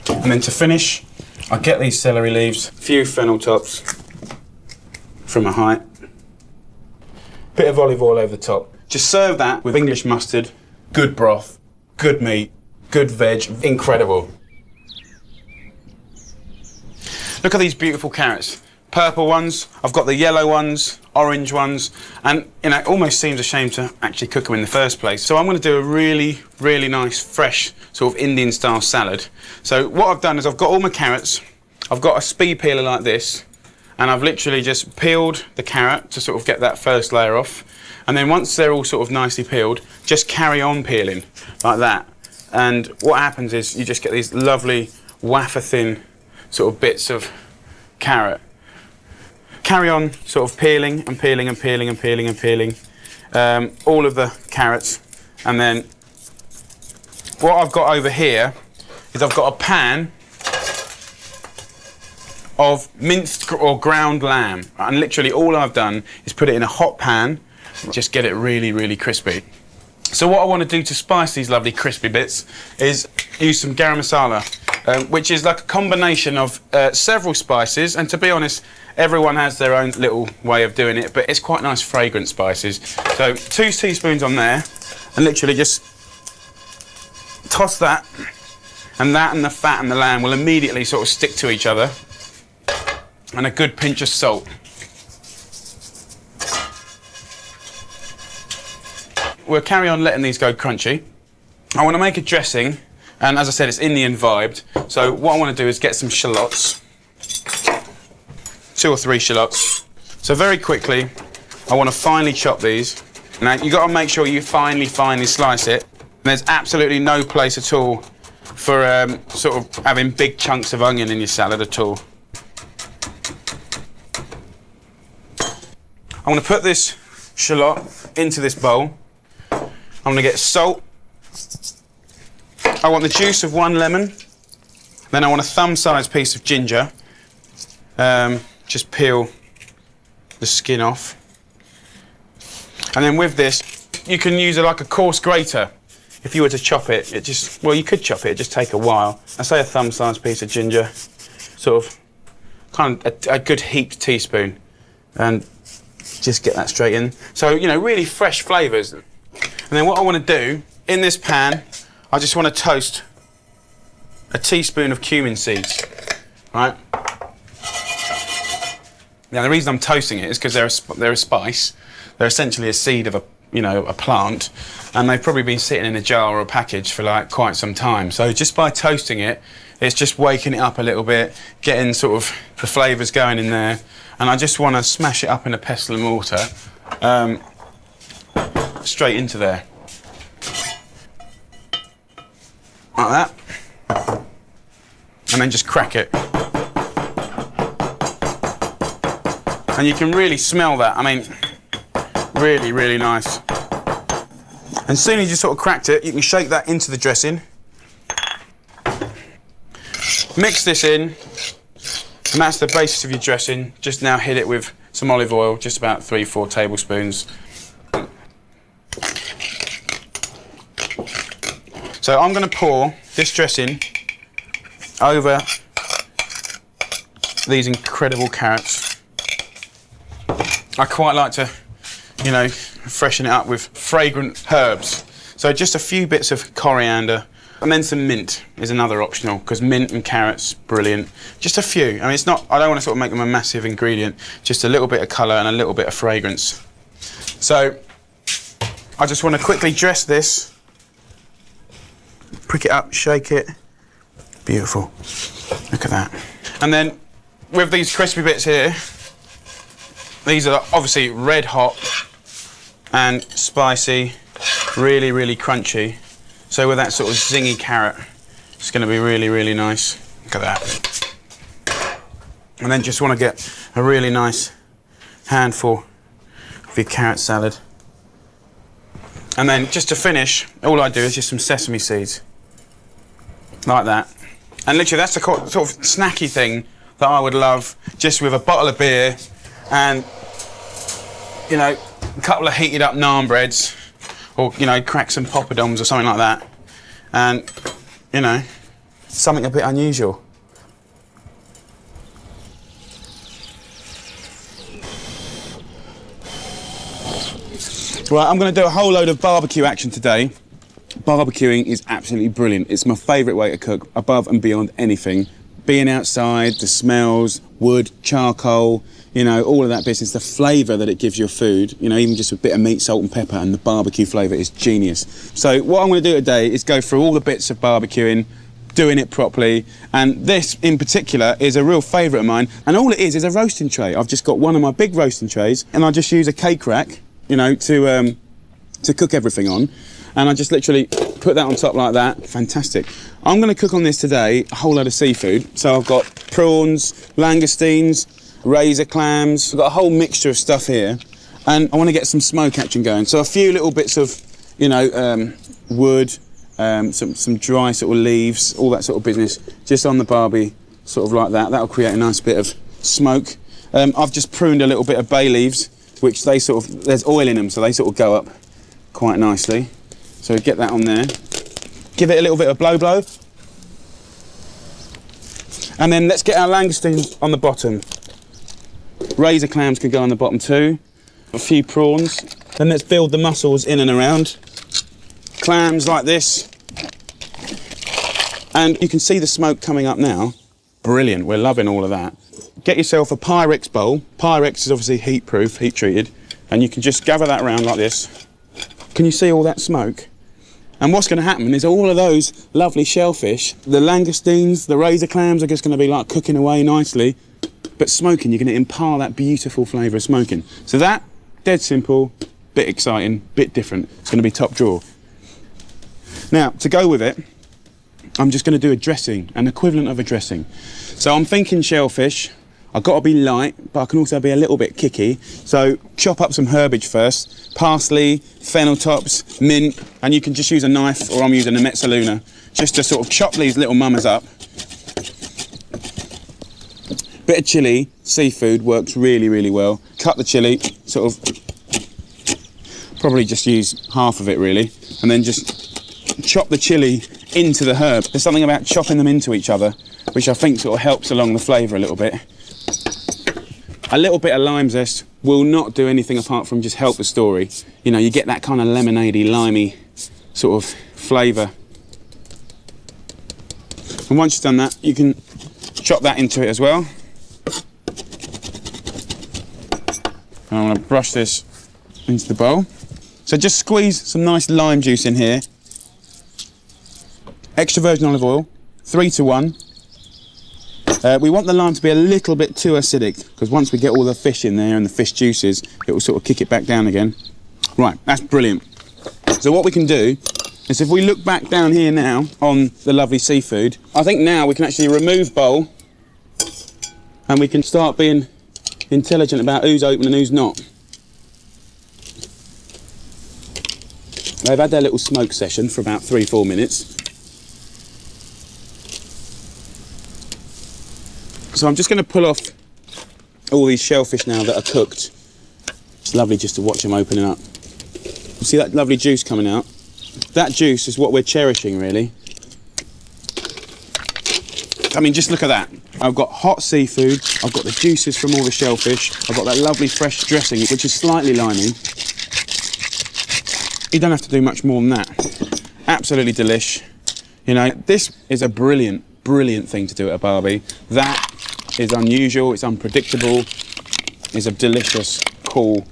And then to finish, I get these celery leaves, a few fennel tops from a height, bit of olive oil over the top. Just serve that with English mustard, good broth, good meat, good veg, incredible. Look at these beautiful carrots. Purple ones, I've got the yellow ones, orange ones, and it almost seems a shame to actually cook them in the first place. So I'm going to do a really, really nice, fresh, sort of Indian style salad. So what I've done is I've got all my carrots, I've got a speed peeler like this, and I've literally just peeled the carrot to sort of get that first layer off. And then once they're all sort of nicely peeled, just carry on peeling like that. And what happens is you just get these lovely wafer thin sort of bits of carrot. Carry on sort of peeling and peeling and peeling and peeling and peeling all of the carrots. And then what I've got over here is I've got a pan of minced or ground lamb. And literally all I've done is put it in a hot pan, just get it really, really crispy. So what I want to do to spice these lovely crispy bits is use some garam masala, which is like a combination of several spices, and to be honest, everyone has their own little way of doing it, but it's quite nice fragrant spices. So 2 teaspoons on there, and literally just toss that and the fat and the lamb will immediately sort of stick to each other, and a good pinch of salt. We'll carry on letting these go crunchy. I want to make a dressing, and as I said, it's Indian vibed. So what I want to do is get some shallots, 2 or 3 shallots. So very quickly, I want to finely chop these. Now you've got to make sure you finely slice it. And there's absolutely no place at all for sort of having big chunks of onion in your salad at all. I want to put this shallot into this bowl. I'm going to get salt. I want the juice of 1 lemon. Then I want a thumb-sized piece of ginger. Just peel the skin off. And then with this, you can use like a coarse grater. If you were to chop it, you could chop it, it'd just take a while. I say a thumb-sized piece of ginger, sort of, kind of a good heaped teaspoon. And just get that straight in. So, really fresh flavours. And then what I want to do, in this pan, I just want to toast a teaspoon of cumin seeds, right? Now the reason I'm toasting it is because they're a spice. They're essentially a seed of a plant, and they've probably been sitting in a jar or a package for like quite some time. So just by toasting it, it's just waking it up a little bit, getting sort of the flavours going in there, and I just want to smash it up in a pestle and mortar. Straight into there. Like that. And then just crack it. And you can really smell that. I mean, really, really nice. And as soon as you sort of cracked it, you can shake that into the dressing. Mix this in. And that's the basis of your dressing. Just now hit it with some olive oil, just about 3-4 tablespoons. So I'm going to pour this dressing over these incredible carrots. I quite like to, freshen it up with fragrant herbs. So just a few bits of coriander, and then some mint is another optional, because mint and carrots, brilliant. Just a few. I mean, I don't want to sort of make them a massive ingredient, just a little bit of colour and a little bit of fragrance. So I just want to quickly dress this. Prick it up, shake it. Beautiful. Look at that. And then with these crispy bits here, these are obviously red hot and spicy, really, really crunchy. So with that sort of zingy carrot, it's going to be really, really nice. Look at that. And then just want to get a really nice handful of your carrot salad. And then just to finish, all I do is just some sesame seeds. Like that. And literally that's the sort of snacky thing that I would love, just with a bottle of beer and, you know, a couple of heated up naan breads, or, you know, crack some poppadoms or something like that. And, you know, something a bit unusual. Right, I'm going to do a whole load of barbecue action today. Barbecuing is absolutely brilliant. It's my favourite way to cook, above and beyond anything. Being outside, the smells, wood, charcoal, you know, all of that business, the flavour that it gives your food, you know, even just a bit of meat, salt and pepper, and the barbecue flavour is genius. So what I'm going to do today is go through all the bits of barbecuing, doing it properly, and this in particular is a real favourite of mine, and all it is a roasting tray. I've just got one of my big roasting trays, and I just use a cake rack, you know, to cook everything on, and I just literally put that on top like that. Fantastic. I'm going to cook on this today a whole load of seafood. So I've got prawns, langoustines, razor clams. I've got a whole mixture of stuff here, and I want to get some smoke action going. So a few little bits of, you know, wood, some dry sort of leaves, all that sort of business, just on the barbie, sort of like that. That'll create a nice bit of smoke. I've just pruned a little bit of bay leaves, which they sort of, there's oil in them, so they sort of go up quite nicely. So get that on there. Give it a little bit of blow. And then let's get our langoustines on the bottom. Razor clams can go on the bottom too. A few prawns. Then let's build the mussels in and around. Clams like this. And you can see the smoke coming up now. Brilliant, we're loving all of that. Get yourself a Pyrex bowl. Pyrex is obviously heat-proof, heat-treated, and you can just gather that around like this. Can you see all that smoke? And what's going to happen is all of those lovely shellfish, the langoustines, the razor clams are just going to be like cooking away nicely, but smoking, you're going to impart that beautiful flavour of smoking. So that, dead simple, bit exciting, bit different. It's going to be top drawer. Now, to go with it, I'm just going to do a dressing, an equivalent of a dressing. So I'm thinking shellfish. I've got to be light, but I can also be a little bit kicky. So chop up some herbage first, parsley, fennel tops, mint, and you can just use a knife, or I'm using a mezzaluna, just to sort of chop these little mamas up. Bit of chilli, seafood works really, really well. Cut the chilli, sort of, probably just use half of it really, and then just chop the chilli into the herb. There's something about chopping them into each other, which I think sort of helps along the flavour a little bit. A little bit of lime zest will not do anything apart from just help the story. You know, you get that kind of lemonade-y, limey sort of flavour. And once you've done that, you can chop that into it as well. And I'm going to brush this into the bowl. So just squeeze some nice lime juice in here. Extra virgin olive oil, 3 to 1. We want the lime to be a little bit too acidic, because once we get all the fish in there and the fish juices, it will sort of kick it back down again. Right, that's brilliant. So what we can do is, if we look back down here now on the lovely seafood, I think now we can actually remove bowl, and we can start being intelligent about who's open and who's not. They've had their little smoke session for about 3-4 minutes. So I'm just going to pull off all these shellfish now that are cooked. It's lovely just to watch them opening up. You see that lovely juice coming out? That juice is what we're cherishing, really. I mean, just look at that. I've got hot seafood, I've got the juices from all the shellfish, I've got that lovely fresh dressing, which is slightly limey. You don't have to do much more than that. Absolutely delish. You know, this is a brilliant, brilliant thing to do at a barbie. That is unusual, it's unpredictable, it's a delicious, cool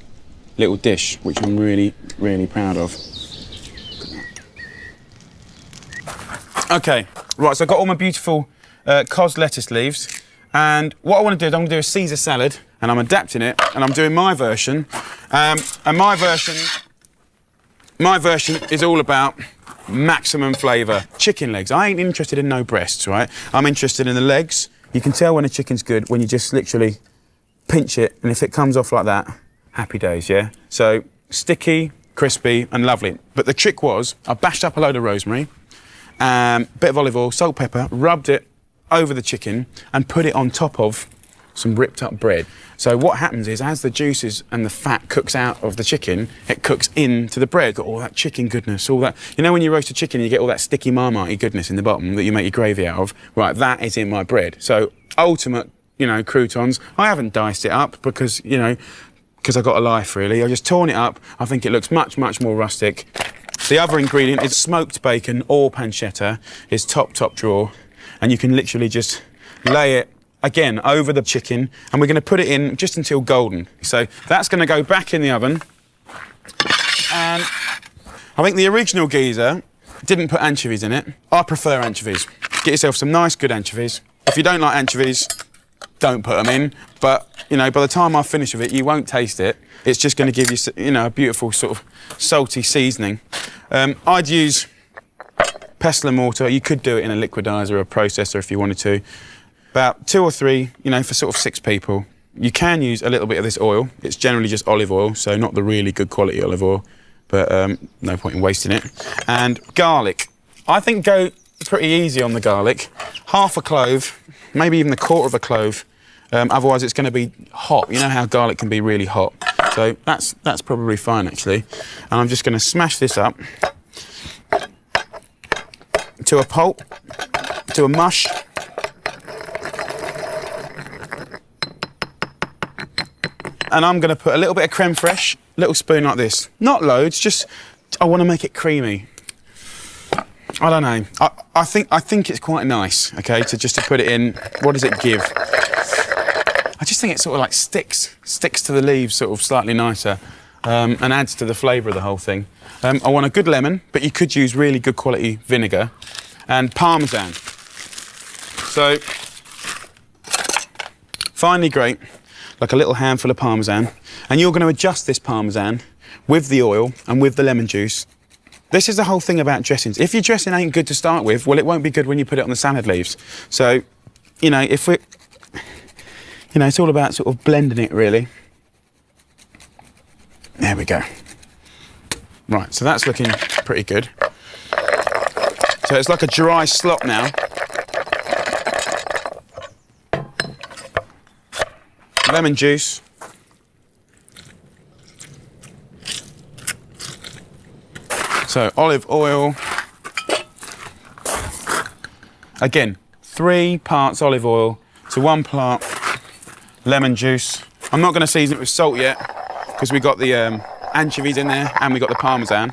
little dish, which I'm really, really proud of. Okay, right, so I've got all my beautiful cos lettuce leaves, and what I want to do is I'm going to do a Caesar salad, and I'm adapting it, and I'm doing my version, and my version is all about maximum flavour. Chicken legs. I ain't interested in no breasts, right? I'm interested in the legs, You can tell when a chicken's good when you just literally pinch it, and if it comes off like that, happy days, yeah? So sticky, crispy, and lovely. But the trick was, I bashed up a load of rosemary, bit of olive oil, salt, pepper, rubbed it over the chicken, and put it on top of some ripped up bread. So what happens is, as the juices and the fat cooks out of the chicken, it cooks into the bread. Got all that chicken goodness, all that. You know when you roast a chicken, you get all that sticky marmite goodness in the bottom that you make your gravy out of? Right, that is in my bread. So ultimate, you know, croutons. I haven't diced it up because, you know, because I've got a life really. I just torn it up. I think it looks much, much more rustic. The other ingredient is smoked bacon or pancetta. It's top drawer. And you can literally just lay it again over the chicken, and we're going to put it in just until golden. So that's going to go back in the oven. And I think the original geezer didn't put anchovies in it. I prefer anchovies. Get yourself some nice, good anchovies. If you don't like anchovies, don't put them in. But, you know, by the time I finish with it, you won't taste it. It's just going to give you, you know, a beautiful sort of salty seasoning. I'd use pestle and mortar. You could do it in a liquidizer or a processor if you wanted to. About 2 or 3, you know, for sort of 6 people. You can use a little bit of this oil. It's generally just olive oil, so not the really good quality olive oil, but no point in wasting it. And garlic. I think go pretty easy on the garlic. Half a clove, maybe even a quarter of a clove. Otherwise, it's going to be hot. You know how garlic can be really hot. So that's probably fine, actually. And I'm just going to smash this up to a pulp, to a mush. And I'm going to put a little bit of creme fraiche, little spoon like this. Not loads, just I want to make it creamy. I don't know. I think it's quite nice, okay, to put it in. What does it give? I just think it sort of like sticks to the leaves sort of slightly nicer, and adds to the flavour of the whole thing. I want a good lemon, but you could use really good quality vinegar, and Parmesan. So finely grate like a little handful of Parmesan, and you're going to adjust this Parmesan with the oil and with the lemon juice. This is the whole thing about dressings. If your dressing ain't good to start with, well, it won't be good when you put it on the salad leaves. So, you know, if we, you know, it's all about sort of blending it, really. There we go. Right, so that's looking pretty good. So it's like a dry slop now. Lemon juice. So olive oil. Again, 3 parts olive oil to 1 part lemon juice. I'm not going to season it with salt yet because we got the anchovies in there and we got the Parmesan.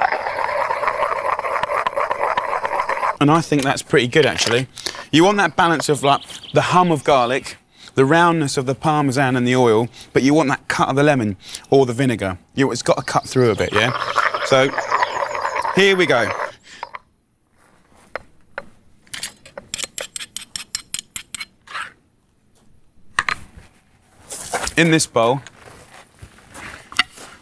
And I think that's pretty good, actually. You want that balance of like the hum of garlic, the roundness of the Parmesan and the oil, but you want that cut of the lemon or the vinegar. It's got to cut through a bit, yeah? So, here we go. In this bowl,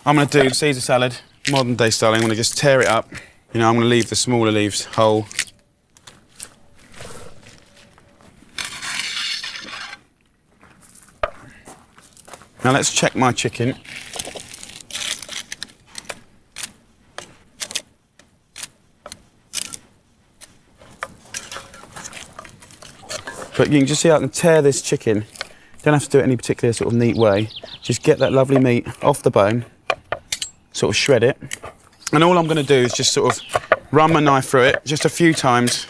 I'm going to do Caesar salad, modern day style. I'm going to just tear it up. You know, I'm going to leave the smaller leaves whole. Now let's check my chicken. But you can just see I can tear this chicken. Don't have to do it any particular sort of neat way. Just get that lovely meat off the bone, sort of shred it. And all I'm going to do is just sort of run my knife through it just a few times.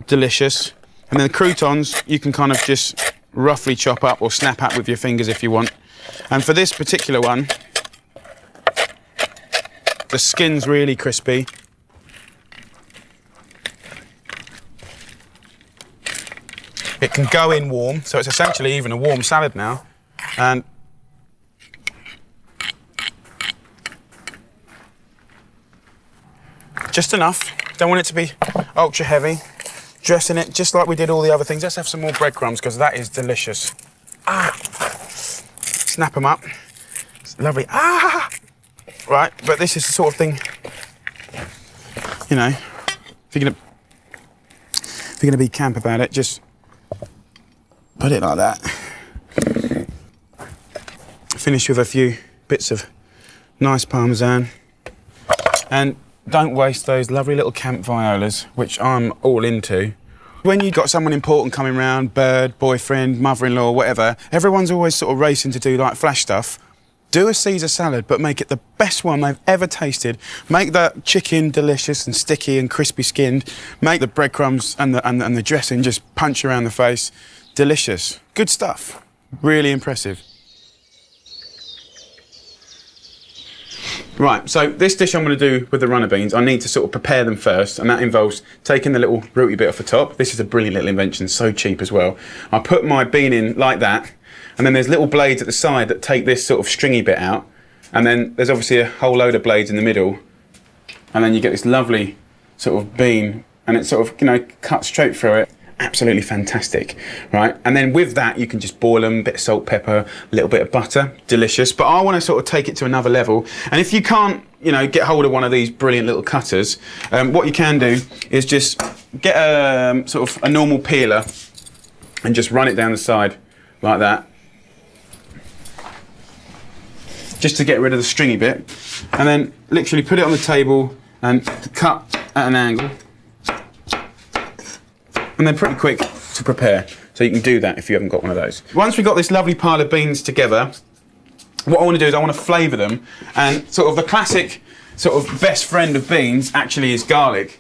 Delicious. And then the croutons, you can kind of just roughly chop up or snap at with your fingers if you want. And for this particular one, the skin's really crispy. It can go in warm, so it's essentially even a warm salad now. And just enough. Don't want it to be ultra heavy. Dressing it just like we did all the other things. Let's have some more breadcrumbs because that is delicious. Ah! Snap them up. It's lovely. Ah! Right, but this is the sort of thing, you know, if you're gonna be camp about it, just put it like that. Finish with a few bits of nice parmesan. And don't waste those lovely little camp violas, which I'm all into. When you've got someone important coming round, bird, boyfriend, mother-in-law, whatever, everyone's always sort of racing to do like flash stuff. Do a Caesar salad, but make it the best one they've ever tasted. Make that chicken delicious and sticky and crispy skinned. Make the breadcrumbs and the dressing just punch around the face. Delicious. Good stuff. Really impressive. Right, so this dish I'm going to do with the runner beans, I need to sort of prepare them first, and that involves taking the little rooty bit off the top. This is a brilliant little invention, so cheap as well. I put my bean in like that, and then there's little blades at the side that take this sort of stringy bit out, and then there's obviously a whole load of blades in the middle, and then you get this lovely sort of bean, and it sort of, you know, cuts straight through it. Absolutely fantastic, right? And then with that, you can just boil them, a bit of salt, pepper, a little bit of butter, delicious. But I want to sort of take it to another level. And if you can't, you know, get hold of one of these brilliant little cutters, what you can do is just get a sort of a normal peeler and just run it down the side like that, just to get rid of the stringy bit. And then literally put it on the table and cut at an angle. And they're pretty quick to prepare, so you can do that if you haven't got one of those. Once we've got this lovely pile of beans together, what I want to do is I want to flavour them, and sort of the classic sort of best friend of beans actually is garlic.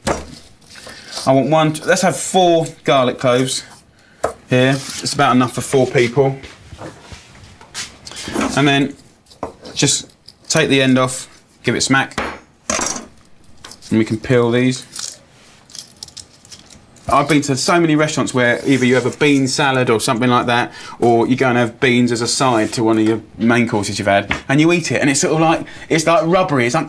I want one, let's have 4 garlic cloves here. It's about enough for 4 people. And then just take the end off, give it a smack, and we can peel these. I've been to so many restaurants where either you have a bean salad or something like that, or you go and have beans as a side to one of your main courses you've had, and you eat it, and it's sort of like, it's like rubbery, it's like,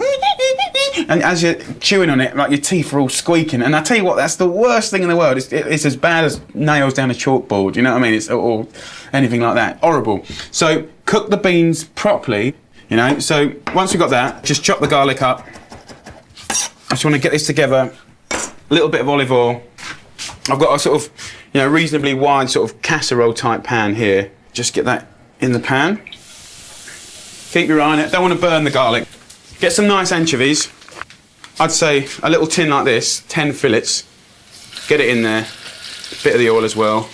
and as you're chewing on it, like your teeth are all squeaking. And I tell you what, that's the worst thing in the world. It's as bad as nails down a chalkboard, you know what I mean? It's or anything like that, horrible. So cook the beans properly, you know. So once we've got that, just chop the garlic up. I just want to get this together, a little bit of olive oil. I've got a sort of, you know, reasonably wide sort of casserole type pan here. Just get that in the pan. Keep your eye on it, don't want to burn the garlic. Get some nice anchovies. I'd say a little tin like this, 10 fillets. Get it in there, bit of the oil as well.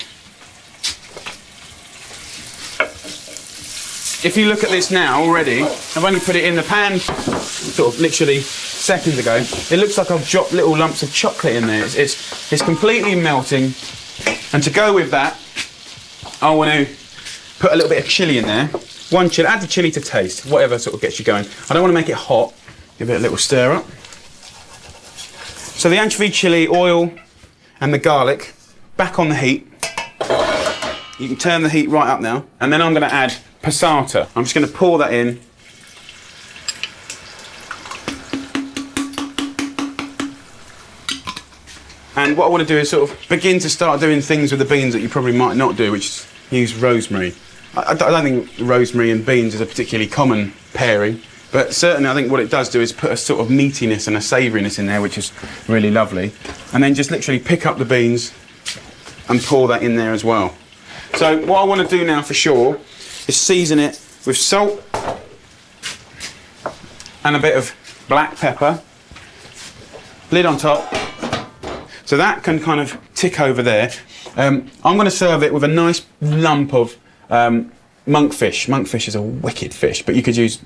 If you look at this now already, I've only put it in the pan sort of literally seconds ago. It looks like I've dropped little lumps of chocolate in there. It's completely melting. And to go with that, I want to put a little bit of chilli in there. 1 chilli, add the chilli to taste, whatever sort of gets you going. I don't want to make it hot. Give it a little stir up. So the anchovy, chilli, oil, and the garlic back on the heat. You can turn the heat right up now. And then I'm going to add passata. I'm just going to pour that in. And what I want to do is sort of begin to start doing things with the beans that you probably might not do, which is use rosemary. I don't think rosemary and beans is a particularly common pairing, but certainly I think what it does do is put a sort of meatiness and a savouriness in there, which is really lovely. And then just literally pick up the beans and pour that in there as well. So what I want to do now for sure is season it with salt and a bit of black pepper. Lid on top. So that can kind of tick over there. I'm going to serve it with a nice lump of monkfish. Monkfish is a wicked fish, but you could use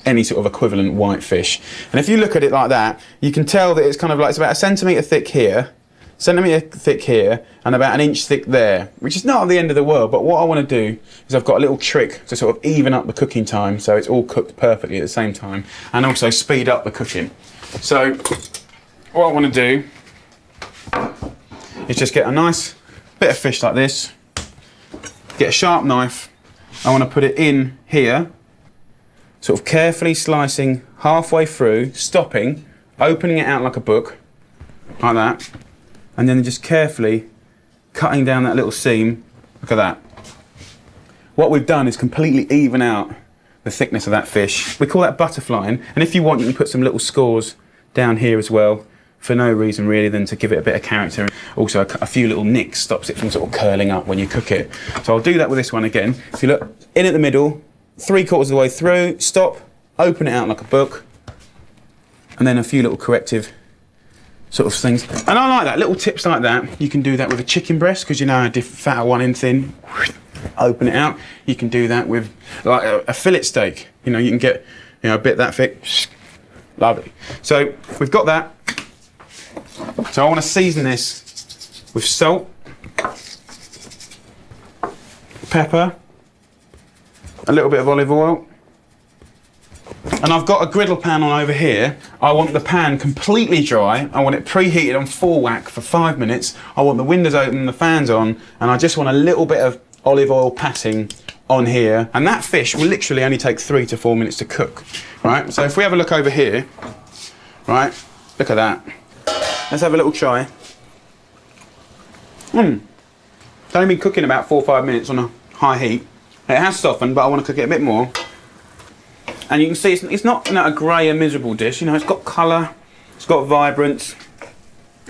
any sort of equivalent white fish. And if you look at it like that, you can tell that it's kind of like, it's about 1 centimetre thick here, centimetre thick here, and about 1 inch thick there, which is not the end of the world. But what I want to do is I've got a little trick to sort of even up the cooking time so it's all cooked perfectly at the same time, and also speed up the cooking. So what I want to do is just get a nice bit of fish like this, get a sharp knife, I want to put it in here, sort of carefully slicing halfway through, stopping, opening it out like a book, like that, and then just carefully cutting down that little seam. Look at that. What we've done is completely even out the thickness of that fish. We call that butterflying, and if you want you can put some little scores down here as well for no reason really than to give it a bit of character. Also, a few little nicks stops it from sort of curling up when you cook it. So I'll do that with this one again. If you look in at the middle, 3/4 of the way through, stop, open it out like a book, and then a few little corrective sort of things. And I like that, little tips like that. You can do that with a chicken breast, because you know how fatter one in thin, open it out. You can do that with like a fillet steak. You know, you can get, you know, a bit that thick. Lovely. So we've got that. So I want to season this with salt, pepper, a little bit of olive oil. And I've got a griddle pan on over here. I want the pan completely dry. I want it preheated on full whack for 5 minutes. I want the windows open, the fans on, and I just want a little bit of olive oil patting on here. And that fish will literally only take 3 to 4 minutes to cook, right? So if we have a look over here, right, look at that. Let's have a little try. It's only been cooking about 4 or 5 minutes on a high heat. It has softened, but I want to cook it a bit more. And you can see it's not, you know, a grey and miserable dish. You know, it's got colour, it's got vibrance.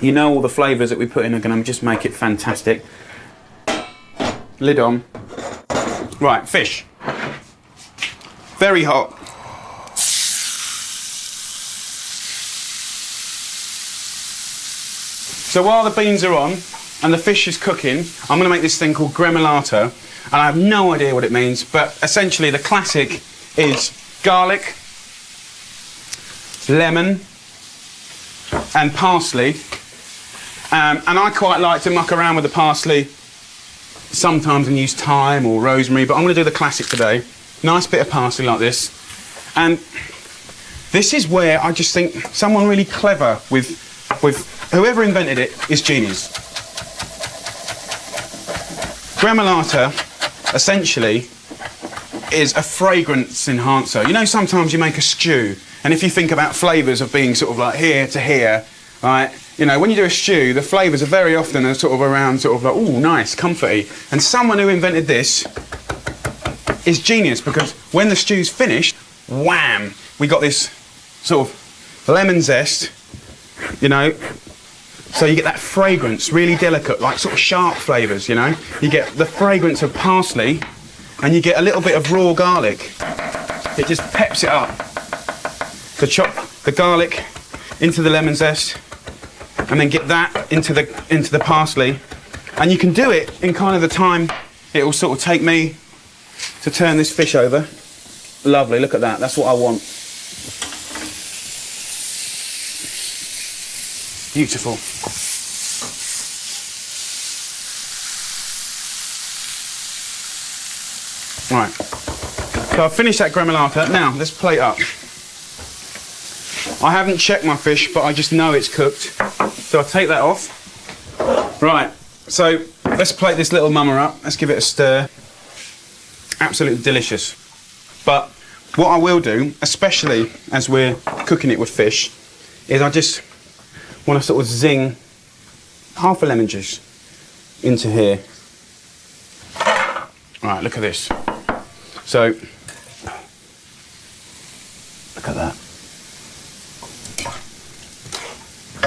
You know, all the flavours that we put in are going to just make it fantastic. Lid on. Right, fish. Very hot. So while the beans are on and the fish is cooking, I'm going to make this thing called gremolata. And I have no idea what it means, but essentially the classic is garlic, lemon, and parsley. And I quite like to muck around with the parsley sometimes and use thyme or rosemary, but I'm going to do the classic today. Nice bit of parsley like this. And this is where I just think someone really clever with whoever invented it is genius. Gremolata essentially is a fragrance enhancer. You know, sometimes you make a stew, and if you think about flavours of being sort of like here to here, right? You know, when you do a stew, the flavours are very often are sort of around sort of like, ooh, nice, comforty. And someone who invented this is genius, because when the stew's finished, wham, we got this sort of lemon zest, you know, so you get that fragrance, really delicate, like sort of sharp flavours, you know. You get the fragrance of parsley, and you get a little bit of raw garlic. It just peps it up. So chop the garlic into the lemon zest, and then get that into the parsley. And you can do it in kind of the time it will sort of take me to turn this fish over. Lovely, look at that, that's what I want. Beautiful. Right, so I've finished that gremolata. Now, let's plate up. I haven't checked my fish, but I just know it's cooked. So I'll take that off. Right, so let's plate this little mama up. Let's give it a stir. Absolutely delicious. But what I will do, especially as we're cooking it with fish, is I just want to sort of zing half a lemon juice into here. Right, look at this. So, look at that.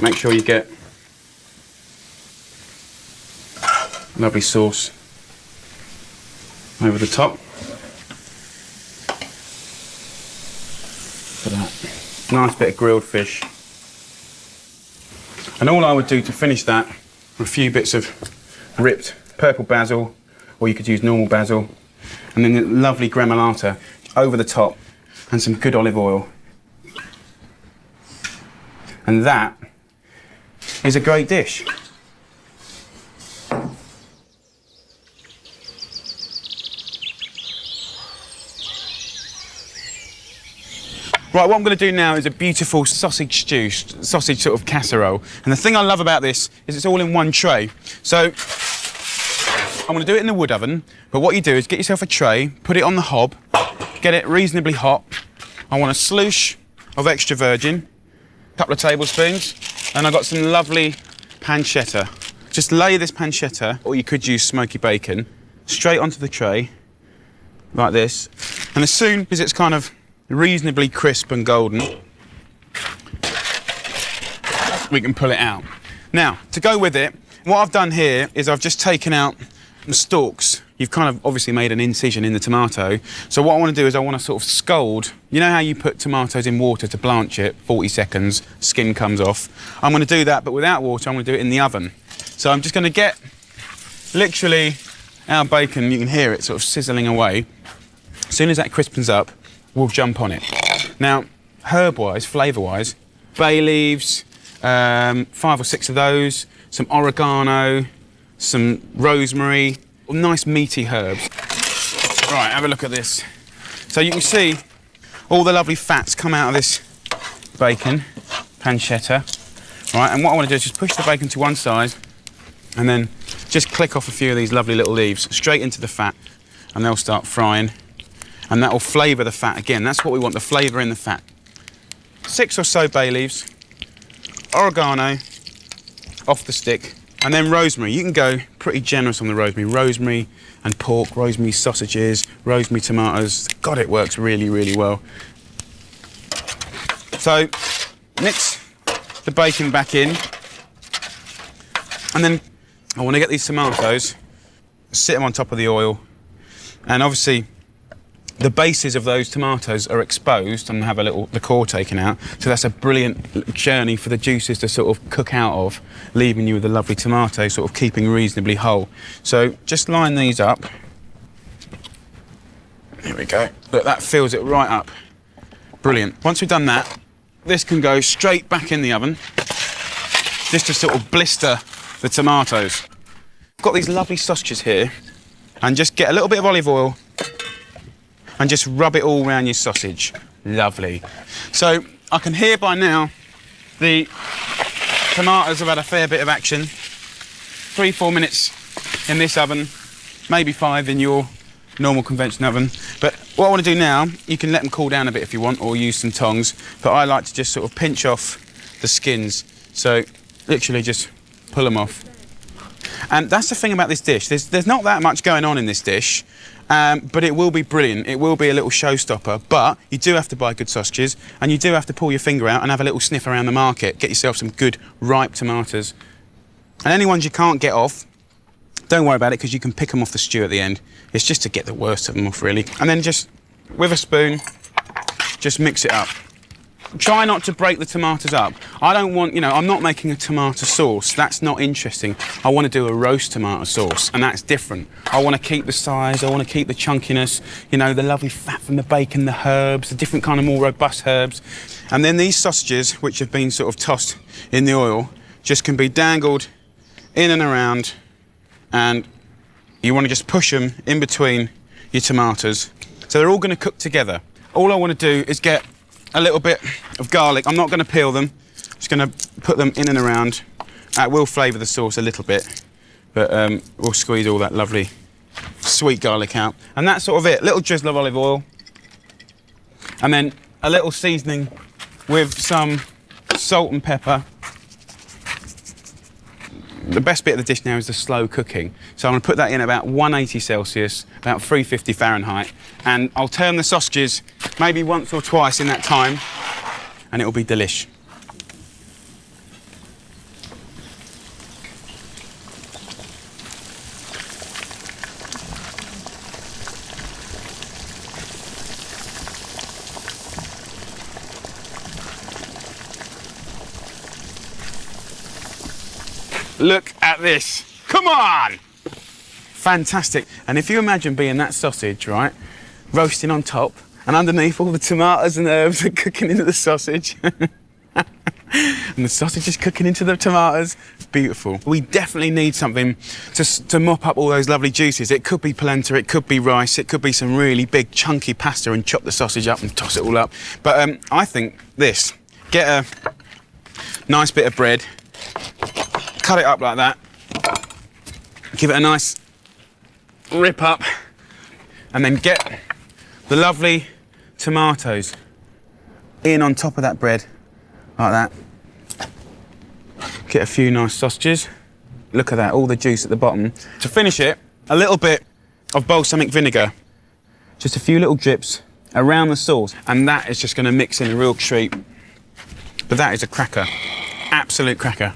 Make sure you get lovely sauce over the top. Look at that. Nice bit of grilled fish. And all I would do to finish that, a few bits of ripped purple basil, or you could use normal basil, and then the lovely gremolata over the top, and some good olive oil. And that is a great dish. Right, what I'm going to do now is a beautiful sausage stew, sausage sort of casserole. And the thing I love about this is it's all in one tray. So I'm going to do it in the wood oven, but what you do is get yourself a tray, put it on the hob, get it reasonably hot. I want a sloosh of extra virgin, a couple of tablespoons, and I've got some lovely pancetta. Just lay this pancetta, or you could use smoky bacon, straight onto the tray, like this. And as soon as it's kind of reasonably crisp and golden, we can pull it out. Now, to go with it, what I've done here is I've just taken out the stalks. You've kind of obviously made an incision in the tomato. So what I want to do is I want to sort of scald. You know how you put tomatoes in water to blanch it, 40 seconds, skin comes off. I'm going to do that, but without water, I'm going to do it in the oven. So I'm just going to get literally our bacon, you can hear it sort of sizzling away. As soon as that crispens up, we'll jump on it. Now, herb-wise, flavour-wise, bay leaves, 5 or 6 of those, some oregano, some rosemary, nice meaty herbs. Right, have a look at this. So you can see all the lovely fats come out of this bacon, pancetta. Right, and what I want to do is just push the bacon to one side and then just click off a few of these lovely little leaves straight into the fat, and they'll start frying, and that will flavour the fat again. That's what we want, the flavour in the fat. 6 or so bay leaves, oregano off the stick, and then rosemary. You can go pretty generous on the rosemary. Rosemary and pork, rosemary sausages, rosemary tomatoes. God, it works really, really well. So mix the bacon back in, and then I want to get these tomatoes, sit them on top of the oil, and obviously the bases of those tomatoes are exposed and have the core taken out, so that's a brilliant journey for the juices to sort of cook out of, leaving you with a lovely tomato, sort of keeping reasonably whole. So just line these up. Here we go. Look, that fills it right up. Brilliant. Once we've done that, this can go straight back in the oven, just to sort of blister the tomatoes. I've got these lovely sausages here, and just get a little bit of olive oil and just rub it all around your sausage. Lovely. So I can hear by now the tomatoes have had a fair bit of action. 3-4 minutes in this oven, maybe 5 in your normal conventional oven. But what I want to do now, you can let them cool down a bit if you want, or use some tongs, but I like to just sort of pinch off the skins. So literally just pull them off. And that's the thing about this dish. There's not that much going on in this dish, but it will be brilliant. It will be a little showstopper, but you do have to buy good sausages, and you do have to pull your finger out and have a little sniff around the market. Get yourself some good ripe tomatoes. And any ones you can't get off, don't worry about it, because you can pick them off the stew at the end. It's just to get the worst of them off, really. And then just, with a spoon, just mix it up. Try not to break the tomatoes up. I don't want, I'm not making a tomato sauce. That's not interesting. I want to do a roast tomato sauce, and that's different. I want to keep the size, I want to keep the chunkiness, the lovely fat from the bacon, the herbs, the different kind of more robust herbs. And then these sausages, which have been sort of tossed in the oil, just can be dangled in and around, and you want to just push them in between your tomatoes. So they're all going to cook together. All I want to do is get a little bit of garlic. I'm not going to peel them. Just going to put them in and around. That will flavour the sauce a little bit, but we'll squeeze all that lovely sweet garlic out. And that's sort of it. Little drizzle of olive oil, and then a little seasoning with some salt and pepper. The best bit of the dish now is the slow cooking. So I'm going to put that in about 180 Celsius, about 350 Fahrenheit, and I'll turn the sausages maybe once or twice in that time, and it'll be delish. Look at this. Come on! Fantastic. And if you imagine being that sausage, right, roasting on top, and underneath all the tomatoes and herbs are cooking into the sausage. And the sausage is cooking into the tomatoes. Beautiful. We definitely need something to mop up all those lovely juices. It could be polenta, it could be rice, it could be some really big chunky pasta, and chop the sausage up and toss it all up. But I think this. Get a nice bit of bread, cut it up like that, give it a nice rip up, and then get the lovely tomatoes in on top of that bread, like that. Get a few nice sausages. Look at that, all the juice at the bottom. To finish it, a little bit of balsamic vinegar. Just a few little drips around the sauce, and that is just going to mix in a real treat. But that is a cracker. Absolute cracker.